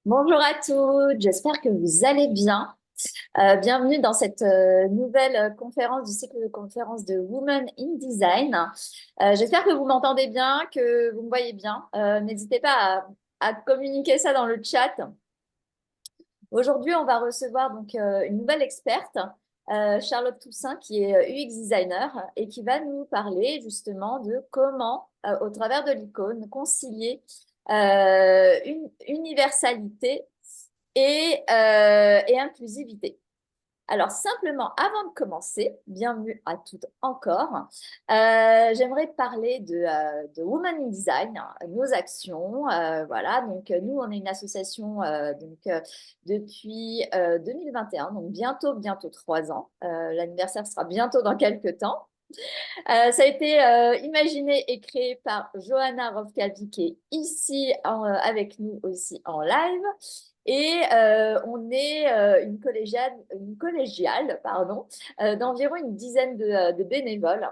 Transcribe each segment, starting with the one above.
Bonjour à toutes, j'espère que vous allez bien. Bienvenue dans cette nouvelle conférence du cycle de conférences de Women in Design. J'espère que vous m'entendez bien, que vous me voyez bien. N'hésitez pas à communiquer ça dans le chat. Aujourd'hui, on va recevoir donc une nouvelle experte, Charlotte Toussaint, qui est UX designer et qui va nous parler justement de comment, au travers de l'icône, concilier une universalité et inclusivité. Alors, simplement, avant de commencer, bienvenue à toutes encore, j'aimerais parler de Women in Design, hein, nos actions. Voilà, donc nous, on est une association depuis 2021, donc bientôt 3 ans. L'anniversaire sera bientôt dans quelques temps. Ça a été imaginé et créé par Johanna Rovkavi, qui est ici avec nous aussi en live. Et on est une collégiale pardon, d'environ une dizaine de bénévoles,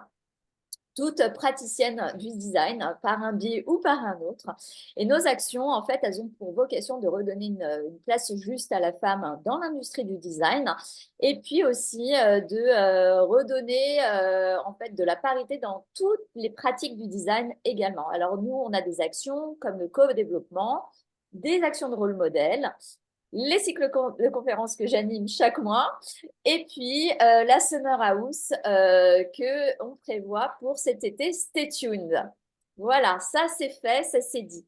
toutes praticiennes du design par un biais ou par un autre. Et nos actions, en fait, elles ont pour vocation de redonner une place juste à la femme dans l'industrie du design et puis aussi de redonner en fait de la parité dans toutes les pratiques du design également. Alors nous, on a des actions comme le co-développement, des actions de rôle modèle, les cycles de conférences que j'anime chaque mois, et puis la Summer House que on prévoit pour cet été. Stay tuned. Voilà, ça c'est fait, ça c'est dit.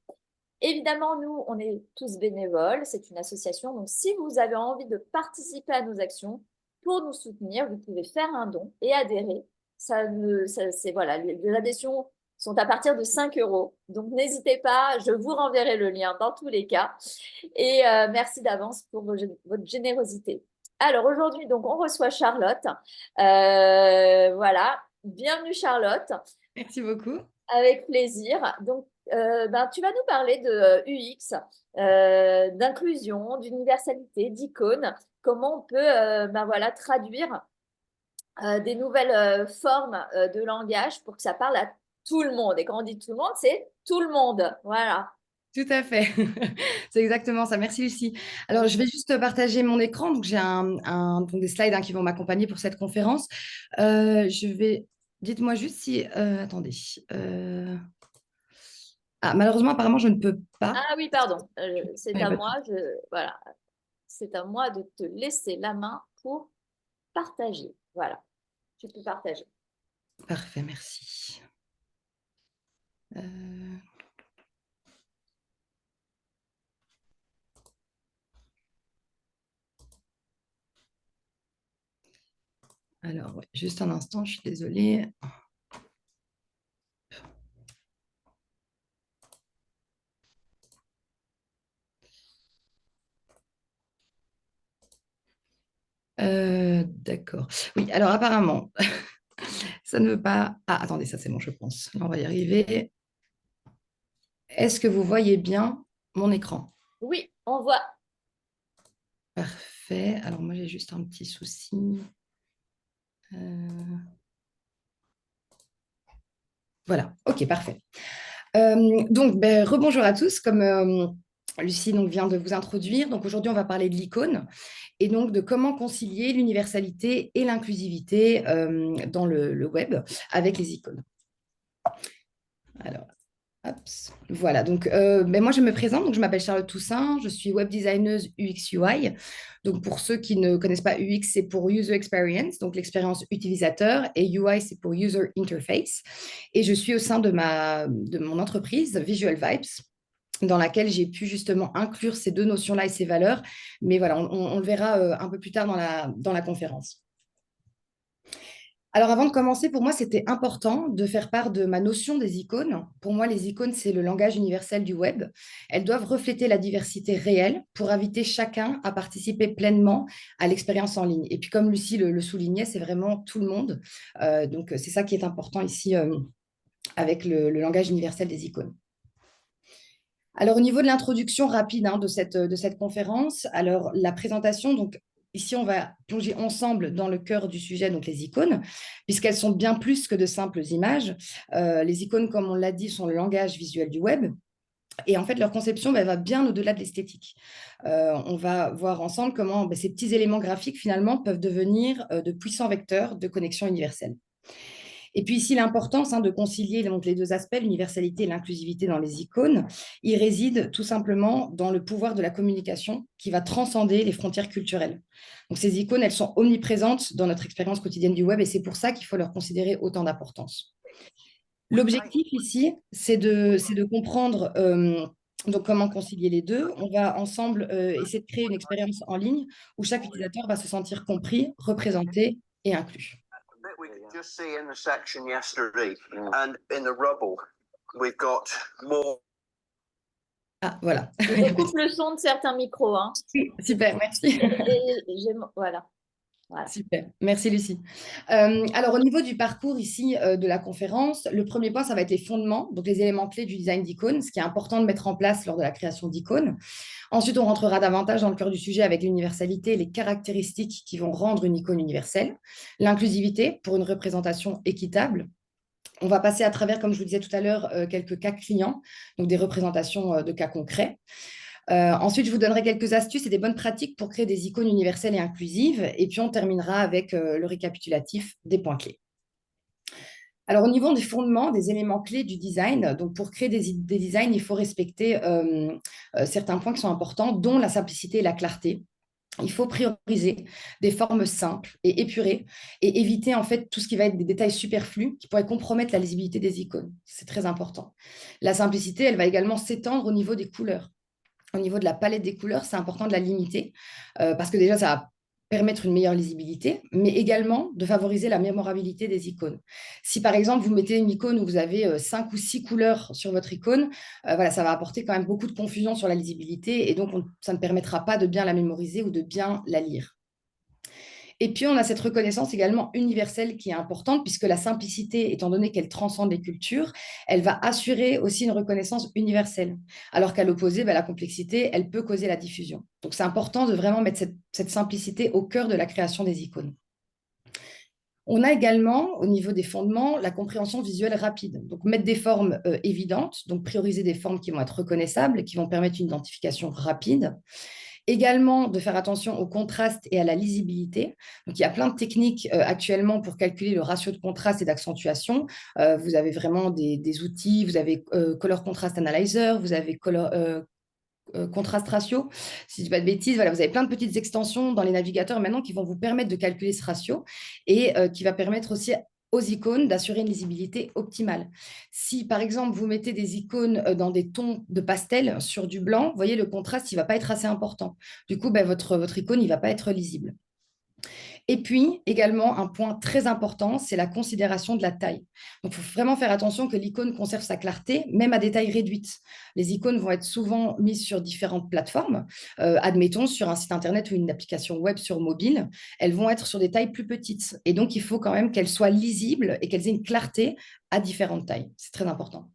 Évidemment, nous, on est tous bénévoles, c'est une association, donc si vous avez envie de participer à nos actions pour nous soutenir, vous pouvez faire un don et adhérer. C'est voilà, les adhésions sont à partir de 5 euros. Donc n'hésitez pas, je vous renverrai le lien dans tous les cas. Et merci d'avance pour votre générosité. Alors aujourd'hui, donc, on reçoit Charlotte. Voilà, bienvenue Charlotte, Merci beaucoup. avec plaisir. Donc, tu vas nous parler de UX, d'inclusion, d'universalité, d'icônes, comment on peut voilà, traduire des nouvelles formes de langage pour que ça parle à tout le monde. Et quand on dit tout le monde, c'est tout le monde. Voilà. Tout à fait. C'est exactement ça. Merci Lucie. Alors, je vais juste partager mon écran. Donc, j'ai donc des slides qui vont m'accompagner pour cette conférence. Je vais... Dites-moi juste si... attendez. Malheureusement, apparemment, je ne peux pas. Ah oui, pardon. Il C'est n'y a à pas de moi. souci. Voilà. C'est à moi de te laisser la main pour partager. Voilà, tu peux partager. Parfait, merci. Euh, Alors, ouais, juste un instant, je suis désolée. D'accord. Oui, alors apparemment, ça ne veut pas... attendez, ça c'est bon, je pense. Là, on va y arriver. Est-ce que vous voyez bien mon écran? Oui, on voit. Parfait. Alors moi, j'ai juste un petit souci. Euh, Voilà, ok, parfait. Donc, rebonjour à tous. Comme Lucie donc, vient de vous introduire, donc aujourd'hui, on va parler de l'icône et donc de comment concilier l'universalité et l'inclusivité dans le web avec les icônes. Alors, hop, voilà, donc moi je me présente, donc je m'appelle Charlotte Toussaint, je suis web designeuse UX UI. Donc pour ceux qui ne connaissent pas UX, c'est pour User Experience, donc l'expérience utilisateur, et UI, c'est pour User Interface. Et je suis au sein de mon entreprise Visual Vibes, dans laquelle j'ai pu justement inclure ces deux notions-là et ces valeurs. Mais voilà, on le verra un peu plus tard dans la conférence. Alors avant de commencer, pour moi, c'était important de faire part de ma notion des icônes. Pour moi, les icônes, c'est le langage universel du web. Elles doivent refléter la diversité réelle pour inviter chacun à participer pleinement à l'expérience en ligne. Et puis, comme Lucie le soulignait, c'est vraiment tout le monde. Donc, c'est ça qui est important ici avec le langage universel des icônes. Alors, au niveau de l'introduction rapide de cette conférence, alors la présentation, donc ici, on va plonger ensemble dans le cœur du sujet, donc les icônes, puisqu'elles sont bien plus que de simples images. Les icônes, comme on l'a dit, sont le langage visuel du web. Et en fait, leur conception va bien au-delà de l'esthétique. On va voir ensemble comment ces petits éléments graphiques, finalement, peuvent devenir de puissants vecteurs de connexion universelle. Et puis ici, l'importance de concilier donc, les deux aspects, l'universalité et l'inclusivité dans les icônes, il réside tout simplement dans le pouvoir de la communication qui va transcender les frontières culturelles. Donc ces icônes, elles sont omniprésentes dans notre expérience quotidienne du web et c'est pour ça qu'il faut leur considérer autant d'importance. L'objectif ici, c'est de comprendre donc comment concilier les deux. On va ensemble essayer de créer une expérience en ligne où chaque utilisateur va se sentir compris, représenté et inclus. We could just see in the section yesterday, and in the rubble, we've got more. Ah, voilà. Je coupe le son de certains micros. Hein. Super, merci. Voilà. Voilà. Super, merci Lucie. Alors au niveau du parcours ici de la conférence, le premier point, ça va être les fondements, donc les éléments clés du design d'icônes, ce qui est important de mettre en place lors de la création d'icônes. Ensuite, on rentrera davantage dans le cœur du sujet avec l'universalité, les caractéristiques qui vont rendre une icône universelle, l'inclusivité pour une représentation équitable. On va passer à travers, comme je vous disais tout à l'heure, quelques cas clients, donc des représentations de cas concrets. Ensuite, je vous donnerai quelques astuces et des bonnes pratiques pour créer des icônes universelles et inclusives. Et puis, on terminera avec le récapitulatif des points clés. Alors, au niveau des fondements, des éléments clés du design, donc pour créer des designs, il faut respecter certains points qui sont importants, dont la simplicité et la clarté. Il faut prioriser des formes simples et épurées et éviter en fait tout ce qui va être des détails superflus qui pourraient compromettre la lisibilité des icônes. C'est très important. La simplicité, elle va également s'étendre au niveau des couleurs. Au niveau de la palette des couleurs, c'est important de la limiter parce que déjà, ça va permettre une meilleure lisibilité, mais également de favoriser la mémorabilité des icônes. Si par exemple, vous mettez une icône où vous avez 5 ou 6 couleurs sur votre icône, voilà, ça va apporter quand même beaucoup de confusion sur la lisibilité et donc ça ne permettra pas de bien la mémoriser ou de bien la lire. Et puis, on a cette reconnaissance également universelle qui est importante, puisque la simplicité, étant donné qu'elle transcende les cultures, elle va assurer aussi une reconnaissance universelle. Alors qu'à l'opposé, la complexité, elle peut causer la diffusion. Donc, c'est important de vraiment mettre cette simplicité au cœur de la création des icônes. On a également, au niveau des fondements, la compréhension visuelle rapide. Donc, mettre des formes évidentes, donc prioriser des formes qui vont être reconnaissables, qui vont permettre une identification rapide. Également, de faire attention au contraste et à la lisibilité. Donc, il y a plein de techniques actuellement pour calculer le ratio de contraste et d'accentuation. Vous avez vraiment des outils, vous avez Color Contrast Analyzer, vous avez Contrast Ratio, si je ne dis pas de bêtises. Voilà, vous avez plein de petites extensions dans les navigateurs maintenant qui vont vous permettre de calculer ce ratio et qui va permettre aussi aux icônes d'assurer une lisibilité optimale. Si, par exemple, vous mettez des icônes dans des tons de pastel sur du blanc, vous voyez, le contraste, il ne va pas être assez important. Du coup, votre icône, il ne va pas être lisible. Et puis, également, un point très important, c'est la considération de la taille. Donc, il faut vraiment faire attention que l'icône conserve sa clarté, même à des tailles réduites. Les icônes vont être souvent mises sur différentes plateformes. Admettons, sur un site Internet ou une application web sur mobile, elles vont être sur des tailles plus petites. Et donc, il faut quand même qu'elles soient lisibles et qu'elles aient une clarté à différentes tailles. C'est très important.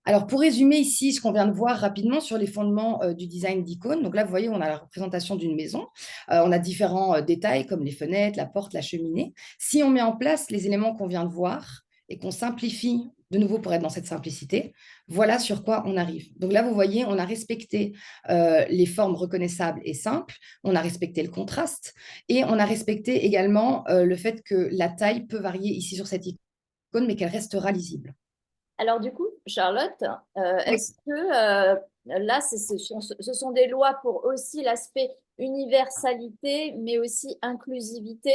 Alors, pour résumer ici ce qu'on vient de voir rapidement sur les fondements du design d'icônes, donc là, vous voyez, on a la représentation d'une maison. On a différents détails comme les fenêtres, la porte, la cheminée. Si on met en place les éléments qu'on vient de voir et qu'on simplifie de nouveau pour être dans cette simplicité, voilà sur quoi on arrive. Donc là, vous voyez, on a respecté les formes reconnaissables et simples, on a respecté le contraste et on a respecté également le fait que la taille peut varier ici sur cette icône, mais qu'elle restera lisible. Alors du coup, Charlotte, Oui. est-ce que là, ce sont des lois pour aussi l'aspect universalité, mais aussi inclusivité?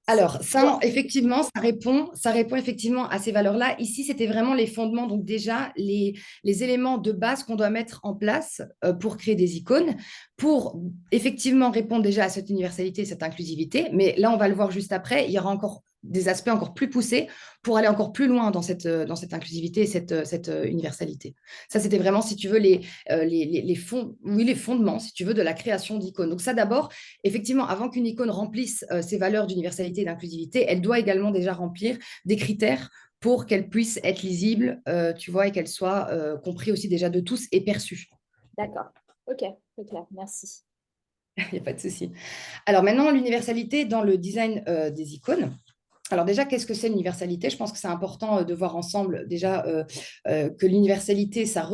Alors, ça, effectivement, ça répond effectivement à ces valeurs-là. Ici, c'était vraiment les fondements, donc déjà les éléments de base qu'on doit mettre en place pour créer des icônes, pour effectivement répondre déjà à cette universalité, cette inclusivité. Mais là, on va le voir juste après, il y aura encore des aspects encore plus poussés pour aller encore plus loin dans cette inclusivité et cette universalité. Ça, c'était vraiment, si tu veux, les fondements, si tu veux, de la création d'icônes. Donc ça, d'abord, effectivement, avant qu'une icône remplisse ces valeurs d'universalité et d'inclusivité, elle doit également déjà remplir des critères pour qu'elle puisse être lisible, tu vois, et qu'elle soit comprise aussi déjà de tous et perçue. D'accord. Ok, c'est clair. Merci. Il n'y a pas de souci. Alors maintenant, l'universalité dans le design des icônes. Alors déjà, qu'est-ce que c'est l'universalité? Je pense que c'est important de voir ensemble déjà que l'universalité, ça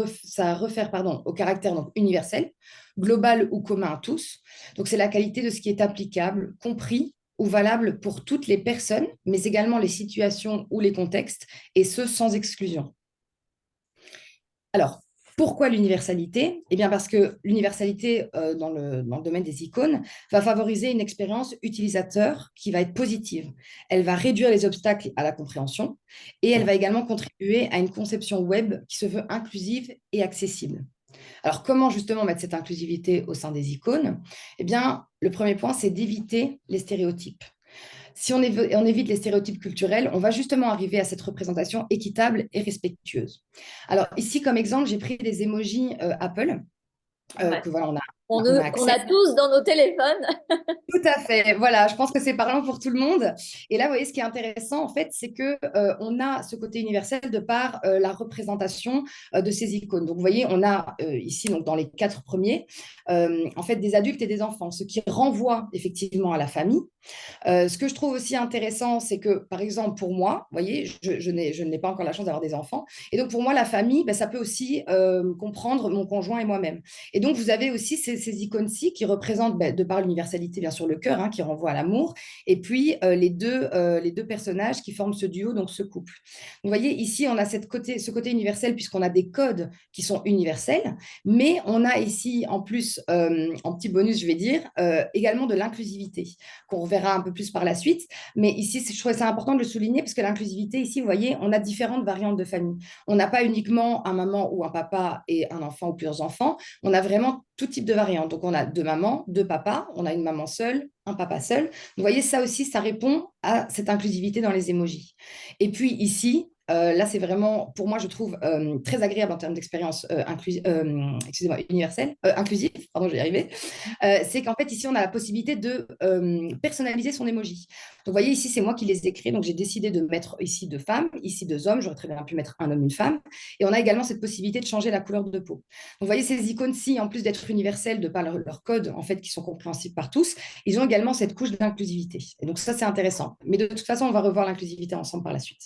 réfère pardon, au caractère donc, universel, global ou commun à tous. Donc c'est la qualité de ce qui est applicable, compris ou valable pour toutes les personnes, mais également les situations ou les contextes, et ce, sans exclusion. Alors, pourquoi l'universalité? Eh bien, parce que l'universalité dans le domaine des icônes va favoriser une expérience utilisateur qui va être positive. Elle va réduire les obstacles à la compréhension et elle va également contribuer à une conception web qui se veut inclusive et accessible. Alors, comment justement mettre cette inclusivité au sein des icônes? Eh bien, le premier point, c'est d'éviter les stéréotypes. Si on évite les stéréotypes culturels, on va justement arriver à cette représentation équitable et respectueuse. Alors ici, comme exemple, j'ai pris des emojis Apple, Ouais. que voilà, Qu'on on a qu'on accès. a tous dans nos téléphones. Tout à fait. Voilà, je pense que c'est parlant pour tout le monde. Et là, vous voyez, ce qui est intéressant, en fait, c'est que on a ce côté universel de par la représentation de ces icônes. Donc, vous voyez, on a ici, donc, dans les 4 premiers, en fait, des adultes et des enfants, ce qui renvoie effectivement à la famille. Ce que je trouve aussi intéressant, c'est que, par exemple, pour moi, vous voyez, je n'ai pas encore la chance d'avoir des enfants. Et donc, pour moi, la famille, ben, ça peut aussi comprendre mon conjoint et moi-même. Et donc, vous avez aussi ces icônes-ci qui représentent, ben, de par l'universalité, bien sûr, le cœur, hein, qui renvoie à l'amour, et puis les deux personnages qui forment ce duo, donc ce couple. Vous voyez, ici, on a ce côté universel, puisqu'on a des codes qui sont universels, mais on a ici, en plus, en petit bonus, je vais dire, également de l'inclusivité, qu'on verra un peu plus par la suite. Mais ici, je trouvais ça important de le souligner parce que l'inclusivité, ici, vous voyez, on a différentes variantes de famille. On n'a pas uniquement un maman ou un papa et un enfant ou plusieurs enfants. On a vraiment tout type de variantes. Donc, on a deux mamans, deux papas, on a une maman seule, un papa seul. Vous voyez, ça aussi, ça répond à cette inclusivité dans les émojis. Et puis ici, là, c'est vraiment, pour moi, je trouve très agréable en termes d'expérience excusez-moi, universelle, inclusive, pardon, je vais y arriver. C'est qu'en fait, ici, on a la possibilité de personnaliser son emoji. Donc, vous voyez, ici, c'est moi qui les ai créés. Donc, j'ai décidé de mettre ici deux femmes, ici deux hommes. J'aurais très bien pu mettre un homme, une femme. Et on a également cette possibilité de changer la couleur de peau. Donc, vous voyez, ces icônes-ci, en plus d'être universelles de par leur code, en fait, qui sont compréhensibles par tous, ils ont également cette couche d'inclusivité. Et donc, ça, c'est intéressant. Mais de toute façon, on va revoir l'inclusivité ensemble par la suite.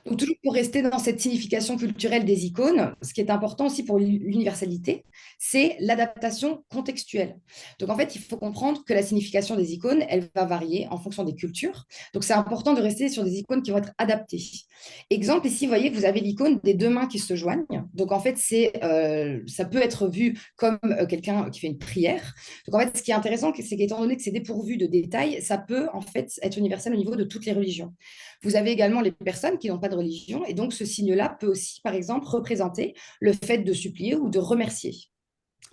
Donc, toujours pour rester dans cette signification culturelle des icônes, ce qui est important aussi pour l'universalité, c'est l'adaptation contextuelle. Donc, en fait, il faut comprendre que la signification des icônes, elle va varier en fonction des cultures. Donc, c'est important de rester sur des icônes qui vont être adaptées. Exemple, ici, vous voyez, vous avez l'icône des deux mains qui se joignent. Donc, en fait, ça peut être vu comme quelqu'un qui fait une prière. Donc, en fait, ce qui est intéressant, c'est qu'étant donné que c'est dépourvu de détails, ça peut, en fait, être universel au niveau de toutes les religions. Vous avez également les personnes qui n'ont pas de religion, et donc ce signe-là peut aussi, par exemple, représenter le fait de supplier ou de remercier.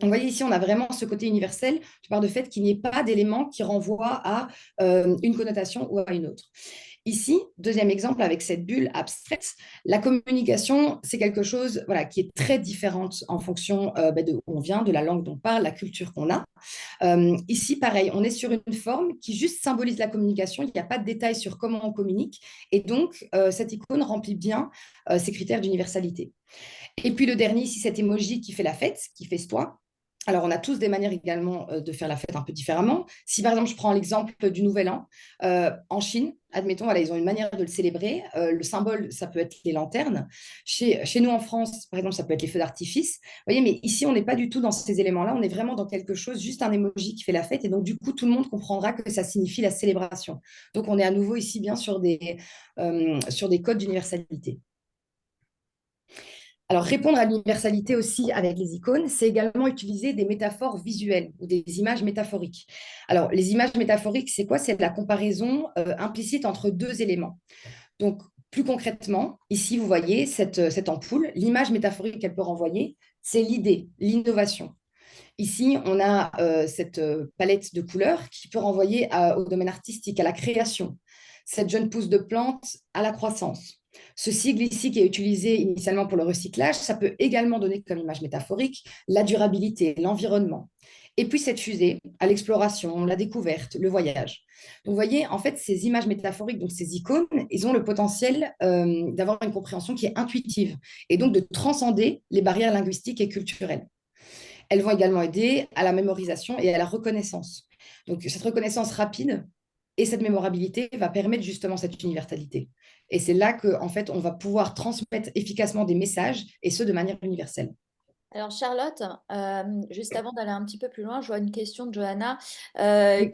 Vous voyez ici, on a vraiment ce côté universel, je parle de fait qu'il n'y ait pas d'élément qui renvoie à une connotation ou à une autre. Ici, deuxième exemple, avec cette bulle abstraite, la communication, c'est quelque chose voilà, qui est très différente en fonction de où on vient, de la langue dont on parle, la culture qu'on a. Ici, pareil, on est sur une forme qui juste symbolise la communication. Il n'y a pas de détails sur comment on communique. Et donc, cette icône remplit bien ces critères d'universalité. Et puis le dernier, ici, cet emoji qui fait la fête, qui fait toi. Alors, on a tous des manières également de faire la fête un peu différemment. Si par exemple, je prends l'exemple du Nouvel An, en Chine, admettons, voilà, ils ont une manière de le célébrer. Le symbole, ça peut être les lanternes. Chez nous en France, par exemple, ça peut être les feux d'artifice. Vous voyez, mais ici, on n'est pas du tout dans ces éléments-là. On est vraiment dans quelque chose, juste un emoji qui fait la fête. Et donc, du coup, tout le monde comprendra que ça signifie la célébration. Donc, on est à nouveau ici bien sur des codes d'universalité. Alors, répondre à l'universalité aussi avec les icônes, c'est également utiliser des métaphores visuelles ou des images métaphoriques. Alors, les images métaphoriques, c'est quoi? C'est la comparaison implicite entre deux éléments. Donc, plus concrètement, ici, vous voyez cette ampoule. L'image métaphorique qu'elle peut renvoyer, c'est l'idée, l'innovation. Ici, on a cette palette de couleurs qui peut renvoyer au domaine artistique, à la création. Cette jeune pousse de plante à la croissance. Ce sigle ici qui est utilisé initialement pour le recyclage, ça peut également donner comme image métaphorique la durabilité, l'environnement. Et puis cette fusée à l'exploration, la découverte, le voyage. Donc vous voyez, en fait, ces images métaphoriques, donc ces icônes, ils ont le potentiel d'avoir une compréhension qui est intuitive et donc de transcender les barrières linguistiques et culturelles. Elles vont également aider à la mémorisation et à la reconnaissance. Donc cette reconnaissance rapide Et cette mémorabilité va permettre justement cette universalité. Et c'est là qu'en fait, on va pouvoir transmettre efficacement des messages, et ce, de manière universelle. Alors Charlotte, juste avant d'aller un petit peu plus loin, je vois une question de Johanna Oui.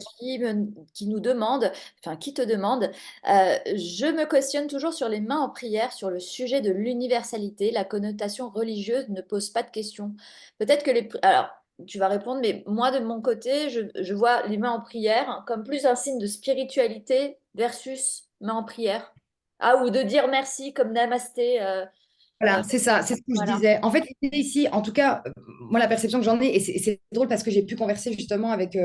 qui nous demande, enfin qui te demande, je me questionne toujours sur les mains en prière, sur le sujet de l'universalité, la connotation religieuse ne pose pas de question. Peut-être que Alors, tu vas répondre, mais moi de mon côté, je vois les mains en prière comme plus un signe de spiritualité versus main en prière. Ah, ou de dire merci comme namasté. Euh, Voilà, c'est ça, c'est ce que je voilà. disais. En fait, l'idée ici, en tout cas, moi, la perception que j'en ai, et c'est drôle parce que j'ai pu converser justement avec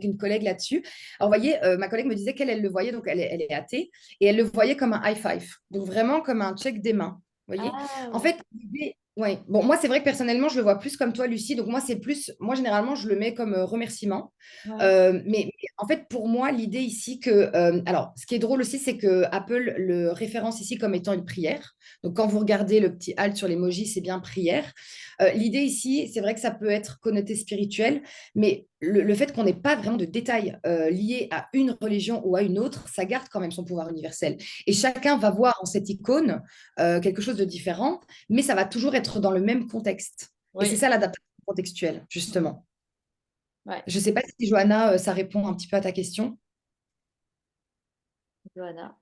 une collègue là-dessus. Alors, vous voyez, ma collègue me disait qu'elle elle le voyait, donc elle est athée, et elle le voyait comme un high five, donc vraiment comme un check des mains. Vous voyez? Ah En ouais. fait, l'idée, ouais. Bon, moi, c'est vrai que personnellement, je le vois plus comme toi, Lucie. Donc, moi, c'est plus, moi, généralement, je le mets comme remerciement. Ouais. Mais en fait, pour moi, l'idée ici que, alors, ce qui est drôle aussi, c'est que Apple le référence ici comme étant une prière. Donc, quand vous regardez le petit halt sur l'emoji, c'est bien prière. L'idée ici, c'est vrai que ça peut être connoté spirituel, mais le fait qu'on n'ait pas vraiment de détails liés à une religion ou à une autre, ça garde quand même son pouvoir universel. Et chacun va voir en cette icône quelque chose de différent, mais ça va toujours être dans le même contexte. Et c'est Oui. ça l'adaptation contextuelle, justement. Ouais. Je ne sais pas si, Johanna, ça répond un petit peu à ta question. Johanna.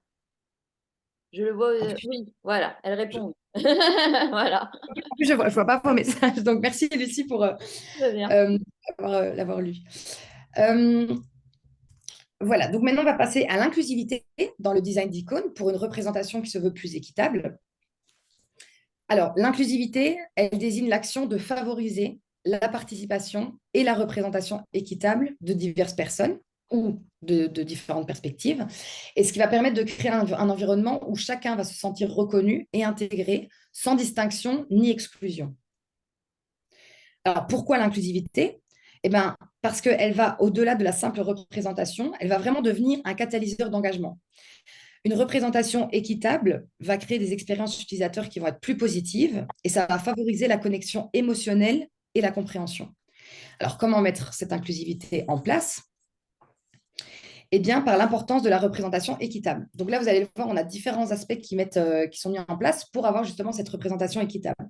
Je le vois. En plus, Oui, voilà, elle je répond oui. Voilà, je vois pas vos messages. Donc, merci, Lucie, pour très bien. euh, l'avoir lu. Euh, voilà, donc maintenant, on va passer à l'inclusivité dans le design d'icônes pour une représentation qui se veut plus équitable. Alors, l'inclusivité, elle désigne l'action de favoriser la participation et la représentation équitable de diverses personnes ou de différentes perspectives, et ce qui va permettre de créer un environnement où chacun va se sentir reconnu et intégré sans distinction ni exclusion. Alors, pourquoi l'inclusivité? Eh bien, parce qu'elle va au-delà de la simple représentation, elle va vraiment devenir un catalyseur d'engagement. Une représentation équitable va créer des expériences utilisateurs qui vont être plus positives et ça va favoriser la connexion émotionnelle et la compréhension. Alors, comment mettre cette inclusivité en place? Eh bien, par l'importance de la représentation équitable. Donc là, vous allez le voir, on a différents aspects qui sont mis en place pour avoir justement cette représentation équitable.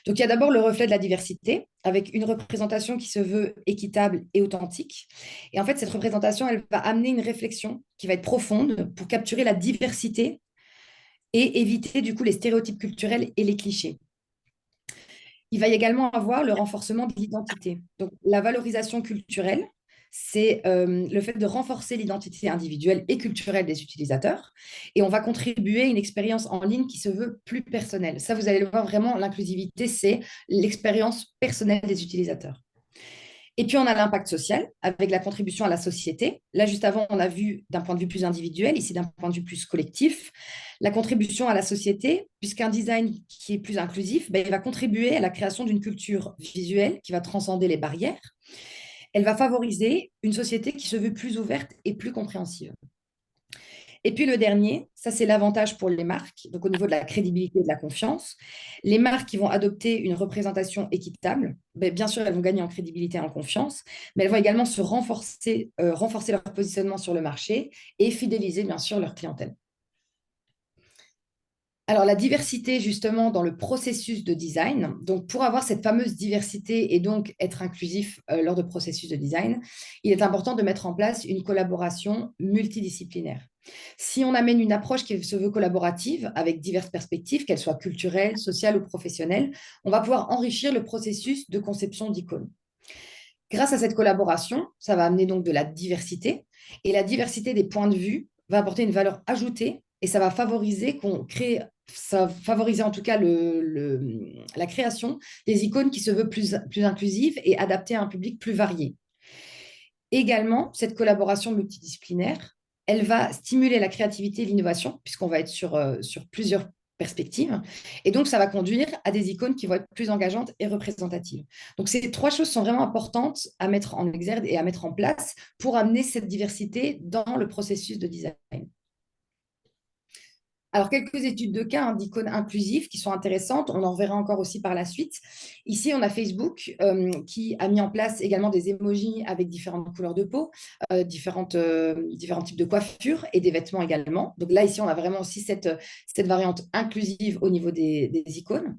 Donc, il y a d'abord le reflet de la diversité, avec une représentation qui se veut équitable et authentique. Et en fait, cette représentation, elle va amener une réflexion qui va être profonde pour capturer la diversité et éviter du coup les stéréotypes culturels et les clichés. Il va également avoir le renforcement de l'identité. Donc, la valorisation culturelle, c'est le fait de renforcer l'identité individuelle et culturelle des utilisateurs. Et on va contribuer à une expérience en ligne qui se veut plus personnelle. Ça, vous allez le voir vraiment, l'inclusivité, c'est l'expérience personnelle des utilisateurs. Et puis, on a l'impact social avec la contribution à la société. Là, juste avant, on a vu d'un point de vue plus individuel, ici d'un point de vue plus collectif, la contribution à la société, puisqu'un design qui est plus inclusif, ben, il va contribuer à la création d'une culture visuelle qui va transcender les barrières. Elle va favoriser une société qui se veut plus ouverte et plus compréhensive. Et puis le dernier, ça c'est l'avantage pour les marques, donc au niveau de la crédibilité et de la confiance. Les marques qui vont adopter une représentation équitable, ben, bien sûr, elles vont gagner en crédibilité et en confiance, mais elles vont également se renforcer leur positionnement sur le marché et fidéliser bien sûr leur clientèle. Alors, la diversité, justement, dans le processus de design. Donc, pour avoir cette fameuse diversité et donc être inclusif lors de processus de design, il est important de mettre en place une collaboration multidisciplinaire. Si on amène une approche qui se veut collaborative avec diverses perspectives, qu'elles soient culturelles, sociales ou professionnelles, on va pouvoir enrichir le processus de conception d'icônes. Grâce à cette collaboration, ça va amener donc de la diversité et la diversité des points de vue va apporter une valeur ajoutée et ça va favoriser ça va favoriser en tout cas la création des icônes qui se veut plus inclusive et adaptée à un public plus varié. Également, cette collaboration multidisciplinaire, elle va stimuler la créativité et l'innovation, puisqu'on va être sur plusieurs perspectives. Et donc, ça va conduire à des icônes qui vont être plus engageantes et représentatives. Donc, ces trois choses sont vraiment importantes à mettre en exergue et à mettre en place pour amener cette diversité dans le processus de design. Alors, quelques études de cas d'icônes inclusives qui sont intéressantes. On en verra encore aussi par la suite. Ici, on a Facebook qui a mis en place également des emojis avec différentes couleurs de peau, différents types de coiffures et des vêtements également. Donc là, ici, on a vraiment aussi cette variante inclusive au niveau des icônes.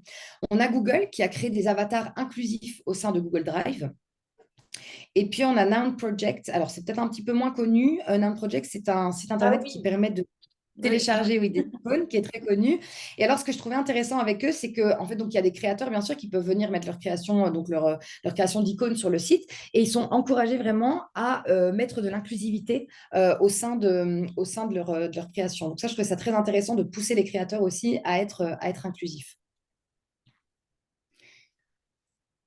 On a Google qui a créé des avatars inclusifs au sein de Google Drive. Et puis, on a Noun Project. Alors, c'est peut-être un petit peu moins connu. Noun Project, c'est un site Ah internet qui oui, permet de oui. télécharger, oui, des icônes, qui est très connu. Et alors, ce que je trouvais intéressant avec eux, c'est que, en fait, donc, il y a des créateurs, bien sûr, qui peuvent venir mettre leur création, leur création d'icônes sur le site. Et ils sont encouragés vraiment à mettre de l'inclusivité au sein de leur création. Donc, ça, je trouvais ça très intéressant de pousser les créateurs aussi à être inclusifs.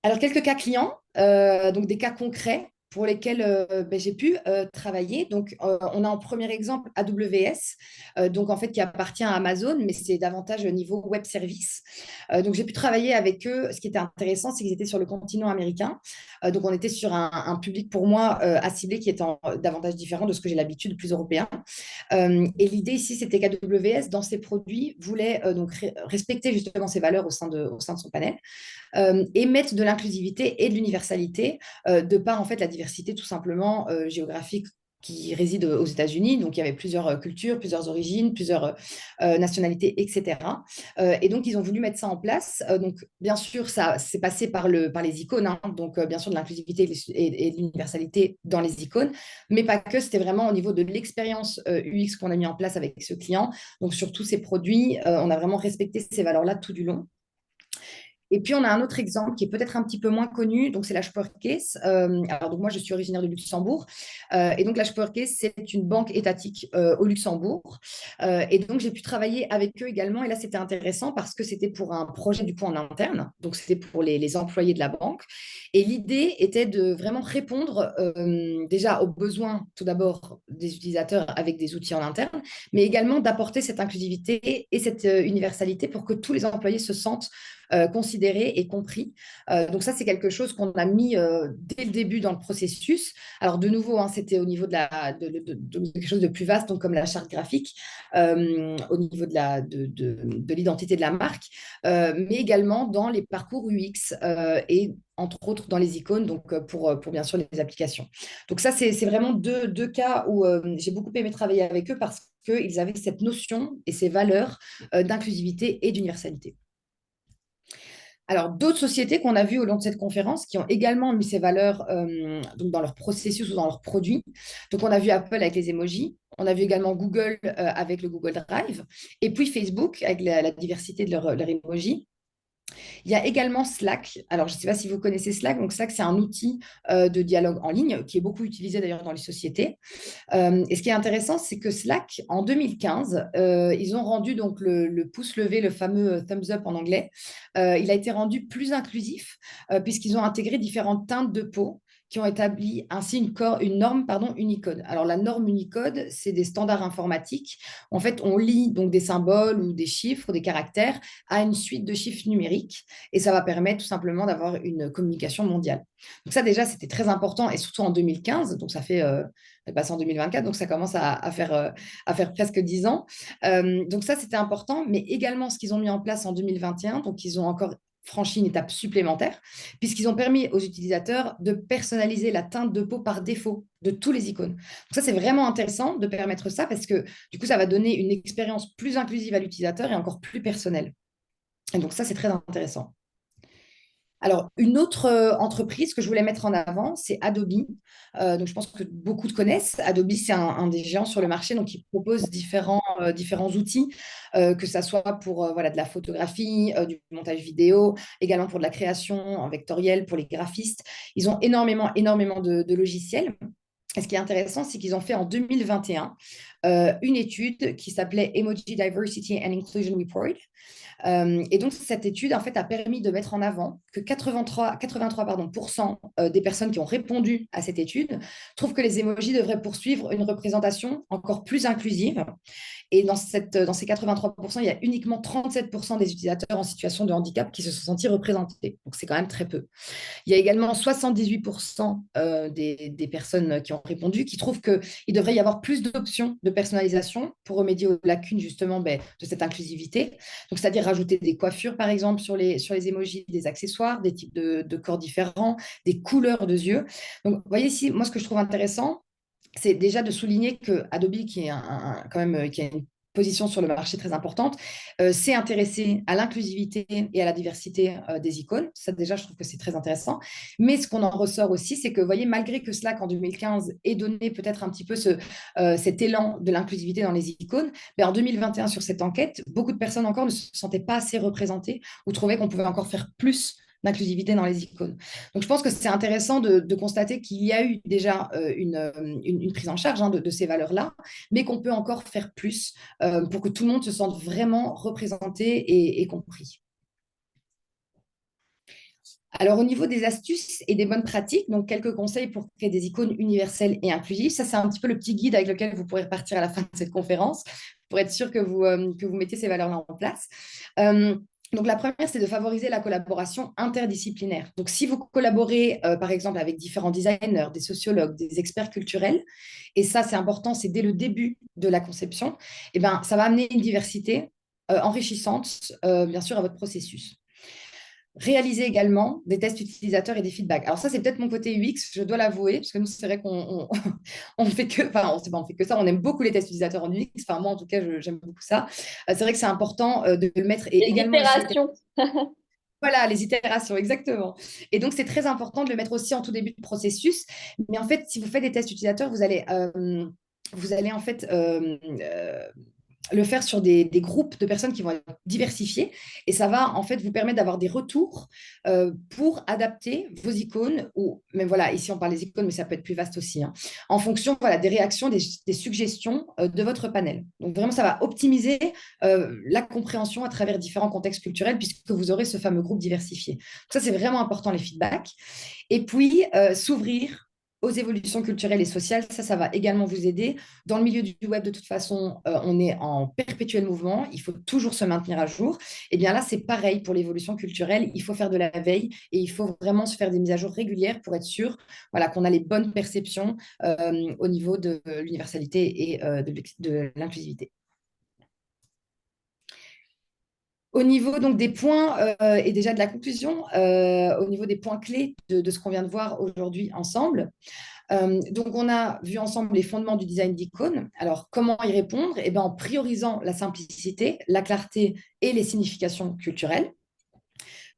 Alors, quelques cas clients, donc des cas concrets pour lesquels j'ai pu travailler. Donc, on a en premier exemple AWS, donc en fait qui appartient à Amazon, mais c'est davantage au niveau web service. Donc, j'ai pu travailler avec eux. Ce qui était intéressant, c'est qu'ils étaient sur le continent américain. Donc, on était sur un public pour moi à cibler qui est davantage différent de ce que j'ai l'habitude, plus européen. Et l'idée ici, c'était qu'AWS, dans ses produits, voulait donc respecter justement ses valeurs au sein de son panel et mettre de l'inclusivité et de l'universalité de par en fait la diversité tout simplement géographique qui réside aux États-Unis. Donc, il y avait plusieurs cultures, plusieurs origines, plusieurs nationalités, etc. Et donc, ils ont voulu mettre ça en place. Donc, bien sûr, ça s'est passé par les icônes. Hein. Donc, bien sûr, de l'inclusivité et de l'universalité dans les icônes. Mais pas que, c'était vraiment au niveau de l'expérience UX qu'on a mis en place avec ce client. Donc, sur tous ces produits, on a vraiment respecté ces valeurs-là tout du long. Et puis, on a un autre exemple qui est peut-être un petit peu moins connu, donc c'est la Sparkcase. Alors, donc moi, je suis originaire de Luxembourg. Et donc, la Sparkcase, c'est une banque étatique au Luxembourg. Et donc, j'ai pu travailler avec eux également. Et là, c'était intéressant parce que c'était pour un projet du coup en interne. Donc, c'était pour les employés de la banque. Et l'idée était de vraiment répondre déjà aux besoins, tout d'abord, des utilisateurs avec des outils en interne, mais également d'apporter cette inclusivité et cette universalité pour que tous les employés se sentent considérés et compris. Donc ça, c'est quelque chose qu'on a mis dès le début dans le processus. Alors de nouveau, hein, c'était au niveau de quelque chose de plus vaste, donc comme la charte graphique, au niveau de l'identité de la marque, mais également dans les parcours UX et entre autres dans les icônes, donc pour bien sûr les applications. Donc ça, c'est vraiment deux cas où j'ai beaucoup aimé travailler avec eux parce qu'ils avaient cette notion et ces valeurs d'inclusivité et d'universalité. Alors, d'autres sociétés qu'on a vues au long de cette conférence qui ont également mis ces valeurs donc dans leur processus ou dans leurs produits. Donc, on a vu Apple avec les emojis, on a vu également Google avec le Google Drive, et puis Facebook avec la diversité de leurs emojis. Il y a également Slack. Alors, je ne sais pas si vous connaissez Slack. Donc, Slack, c'est un outil de dialogue en ligne qui est beaucoup utilisé d'ailleurs dans les sociétés. Et ce qui est intéressant, c'est que Slack, en 2015, ils ont rendu donc le pouce levé, le fameux thumbs up en anglais, il a été rendu plus inclusif puisqu'ils ont intégré différentes teintes de peau qui ont établi ainsi une norme Unicode. Alors, la norme Unicode, c'est des standards informatiques. En fait, on lit donc des symboles ou des chiffres, des caractères à une suite de chiffres numériques et ça va permettre tout simplement d'avoir une communication mondiale. Donc ça, déjà, c'était très important et surtout en 2015, donc ça fait passé en 2024, donc ça commence à faire presque 10 ans. Donc ça, c'était important, mais également ce qu'ils ont mis en place en 2021, donc ils ont encore franchi une étape supplémentaire, puisqu'ils ont permis aux utilisateurs de personnaliser la teinte de peau par défaut de tous les icônes. Donc ça, c'est vraiment intéressant de permettre ça, parce que du coup, ça va donner une expérience plus inclusive à l'utilisateur et encore plus personnelle. Et donc ça, c'est très intéressant. Alors, une autre entreprise que je voulais mettre en avant, c'est Adobe. Donc, je pense que beaucoup de connaissent. Adobe, c'est un des géants sur le marché, donc il propose différents outils, que ce soit pour voilà, de la photographie, du montage vidéo, également pour de la création en vectoriel, pour les graphistes. Ils ont énormément de logiciels. Et ce qui est intéressant, c'est qu'ils ont fait en 2021 une étude qui s'appelait Emoji Diversity and Inclusion Report. Et donc, cette étude, en fait, a permis de mettre en avant que 83% des personnes qui ont répondu à cette étude trouvent que les emojis devraient poursuivre une représentation encore plus inclusive. Et dans ces 83%, il y a uniquement 37% des utilisateurs en situation de handicap qui se sont sentis représentés. Donc, c'est quand même très peu. Il y a également 78% des personnes qui ont répondu, qui trouvent qu'il devrait y avoir plus d'options de personnalisation pour remédier aux lacunes justement de cette inclusivité. Donc, c'est-à-dire rajouter des coiffures, par exemple, sur les emojis, des accessoires, des types de corps différents, des couleurs de yeux. Donc, vous voyez ici, moi, ce que je trouve intéressant, c'est déjà de souligner que Adobe, qui est quand même qui a une position sur le marché très importante, s'est intéressé à l'inclusivité et à la diversité des icônes. Ça, déjà, je trouve que c'est très intéressant. Mais ce qu'on en ressort aussi, c'est que, vous voyez, malgré que Slack en 2015 ait donné peut-être un petit peu cet élan de l'inclusivité dans les icônes, ben, en 2021, sur cette enquête, beaucoup de personnes encore ne se sentaient pas assez représentées ou trouvaient qu'on pouvait encore faire plus d'inclusivité dans les icônes. Donc, je pense que c'est intéressant de constater qu'il y a eu déjà une prise en charge de ces valeurs-là, mais qu'on peut encore faire plus pour que tout le monde se sente vraiment représenté et compris. Alors, au niveau des astuces et des bonnes pratiques, donc quelques conseils pour créer des icônes universelles et inclusives. Ça, c'est un petit peu le petit guide avec lequel vous pourrez repartir à la fin de cette conférence pour être sûr que vous mettez ces valeurs-là en place. Donc, la première, c'est de favoriser la collaboration interdisciplinaire. Donc, si vous collaborez, par exemple, avec différents designers, des sociologues, des experts culturels, et ça, c'est important, c'est dès le début de la conception, eh ben, ça va amener une diversité enrichissante, bien sûr, à votre processus. Réaliser également des tests utilisateurs et des feedbacks. Alors ça, c'est peut-être mon côté UX, je dois l'avouer, parce que nous, c'est vrai qu'on on fait que, enfin, on fait que ça, on aime beaucoup les tests utilisateurs en UX, enfin moi, en tout cas, j'aime beaucoup ça. C'est vrai que c'est important de le mettre, et Les également aussi itérations. voilà, les itérations, exactement. Et donc, c'est très important de le mettre aussi en tout début de processus. Mais en fait, si vous faites des tests utilisateurs, vous allez en fait le faire sur des groupes de personnes qui vont être diversifiées. Et ça va en fait vous permettre d'avoir des retours pour adapter vos icônes, ou même voilà, ici on parle des icônes, mais ça peut être plus vaste aussi, hein, en fonction voilà, des réactions, des suggestions de votre panel. Donc vraiment, ça va optimiser la compréhension à travers différents contextes culturels, puisque vous aurez ce fameux groupe diversifié. Donc ça, c'est vraiment important, les feedbacks. Et puis, s'ouvrir aux évolutions culturelles et sociales, ça va également vous aider. Dans le milieu du web, de toute façon, on est en perpétuel mouvement, il faut toujours se maintenir à jour. Et bien là, c'est pareil pour l'évolution culturelle, il faut faire de la veille et il faut vraiment se faire des mises à jour régulières pour être sûr voilà, qu'on a les bonnes perceptions au niveau de l'universalité et de l'inclusivité. Au niveau donc des points et déjà de la conclusion, au niveau des points clés de ce qu'on vient de voir aujourd'hui ensemble, donc, on a vu ensemble les fondements du design d'icônes. Alors, comment y répondre? Eh bien, en priorisant la simplicité, la clarté et les significations culturelles.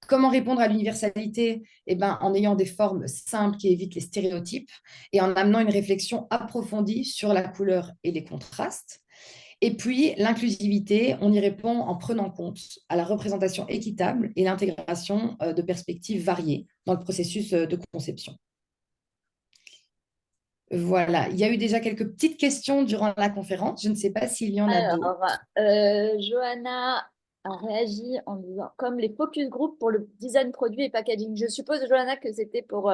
Comment répondre à l'universalité? Eh ben, en ayant des formes simples qui évitent les stéréotypes et en amenant une réflexion approfondie sur la couleur et les contrastes. Et puis, l'inclusivité, on y répond en prenant compte à la représentation équitable et l'intégration de perspectives variées dans le processus de conception. Voilà, il y a eu déjà quelques petites questions durant la conférence. Je ne sais pas s'il y en a d'autres. Alors, Johanna a réagi en disant, comme les focus group pour le design produit et packaging. Je suppose, Johanna, que c'était pour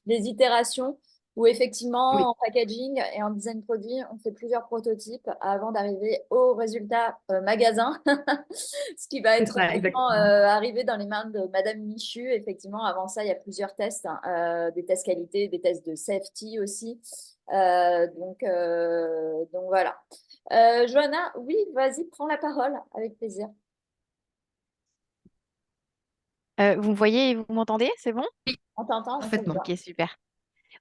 des itérations où Oui, effectivement, en packaging et en design produit, on fait plusieurs prototypes avant d'arriver au résultat magasin, ce qui va c'est être ça, maintenant exactement. arrivé dans les mains de Madame Michu. Effectivement, avant ça, il y a plusieurs tests, hein, des tests qualité, des tests de safety aussi. Donc voilà. Johanna, oui, vas-y, prends la parole avec plaisir. Vous me voyez et vous m'entendez? C'est bon? On t'entend, on te Parfaitement. voit. Ok, super.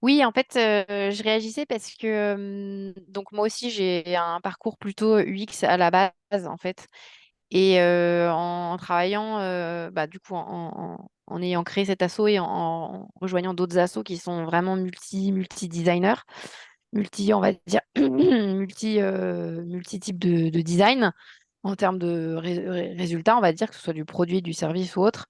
Oui, en fait, je réagissais parce que donc moi aussi j'ai un parcours plutôt UX à la base en fait, et en travaillant bah, du coup en ayant créé cet asso et en rejoignant d'autres assos qui sont vraiment multi designers, multi on va dire multi type de design en termes de résultats, on va dire que ce soit du produit, du service ou autre.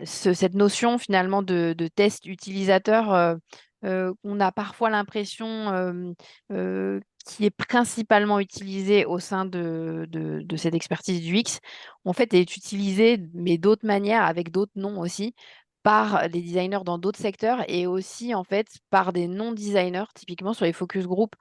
Cette notion finalement de test utilisateur, on a parfois l'impression qui est principalement utilisée au sein de cette expertise du X, en fait, est utilisée, mais d'autres manières, avec d'autres noms aussi, par les designers dans d'autres secteurs et aussi en fait par des non-designers, typiquement sur les focus group.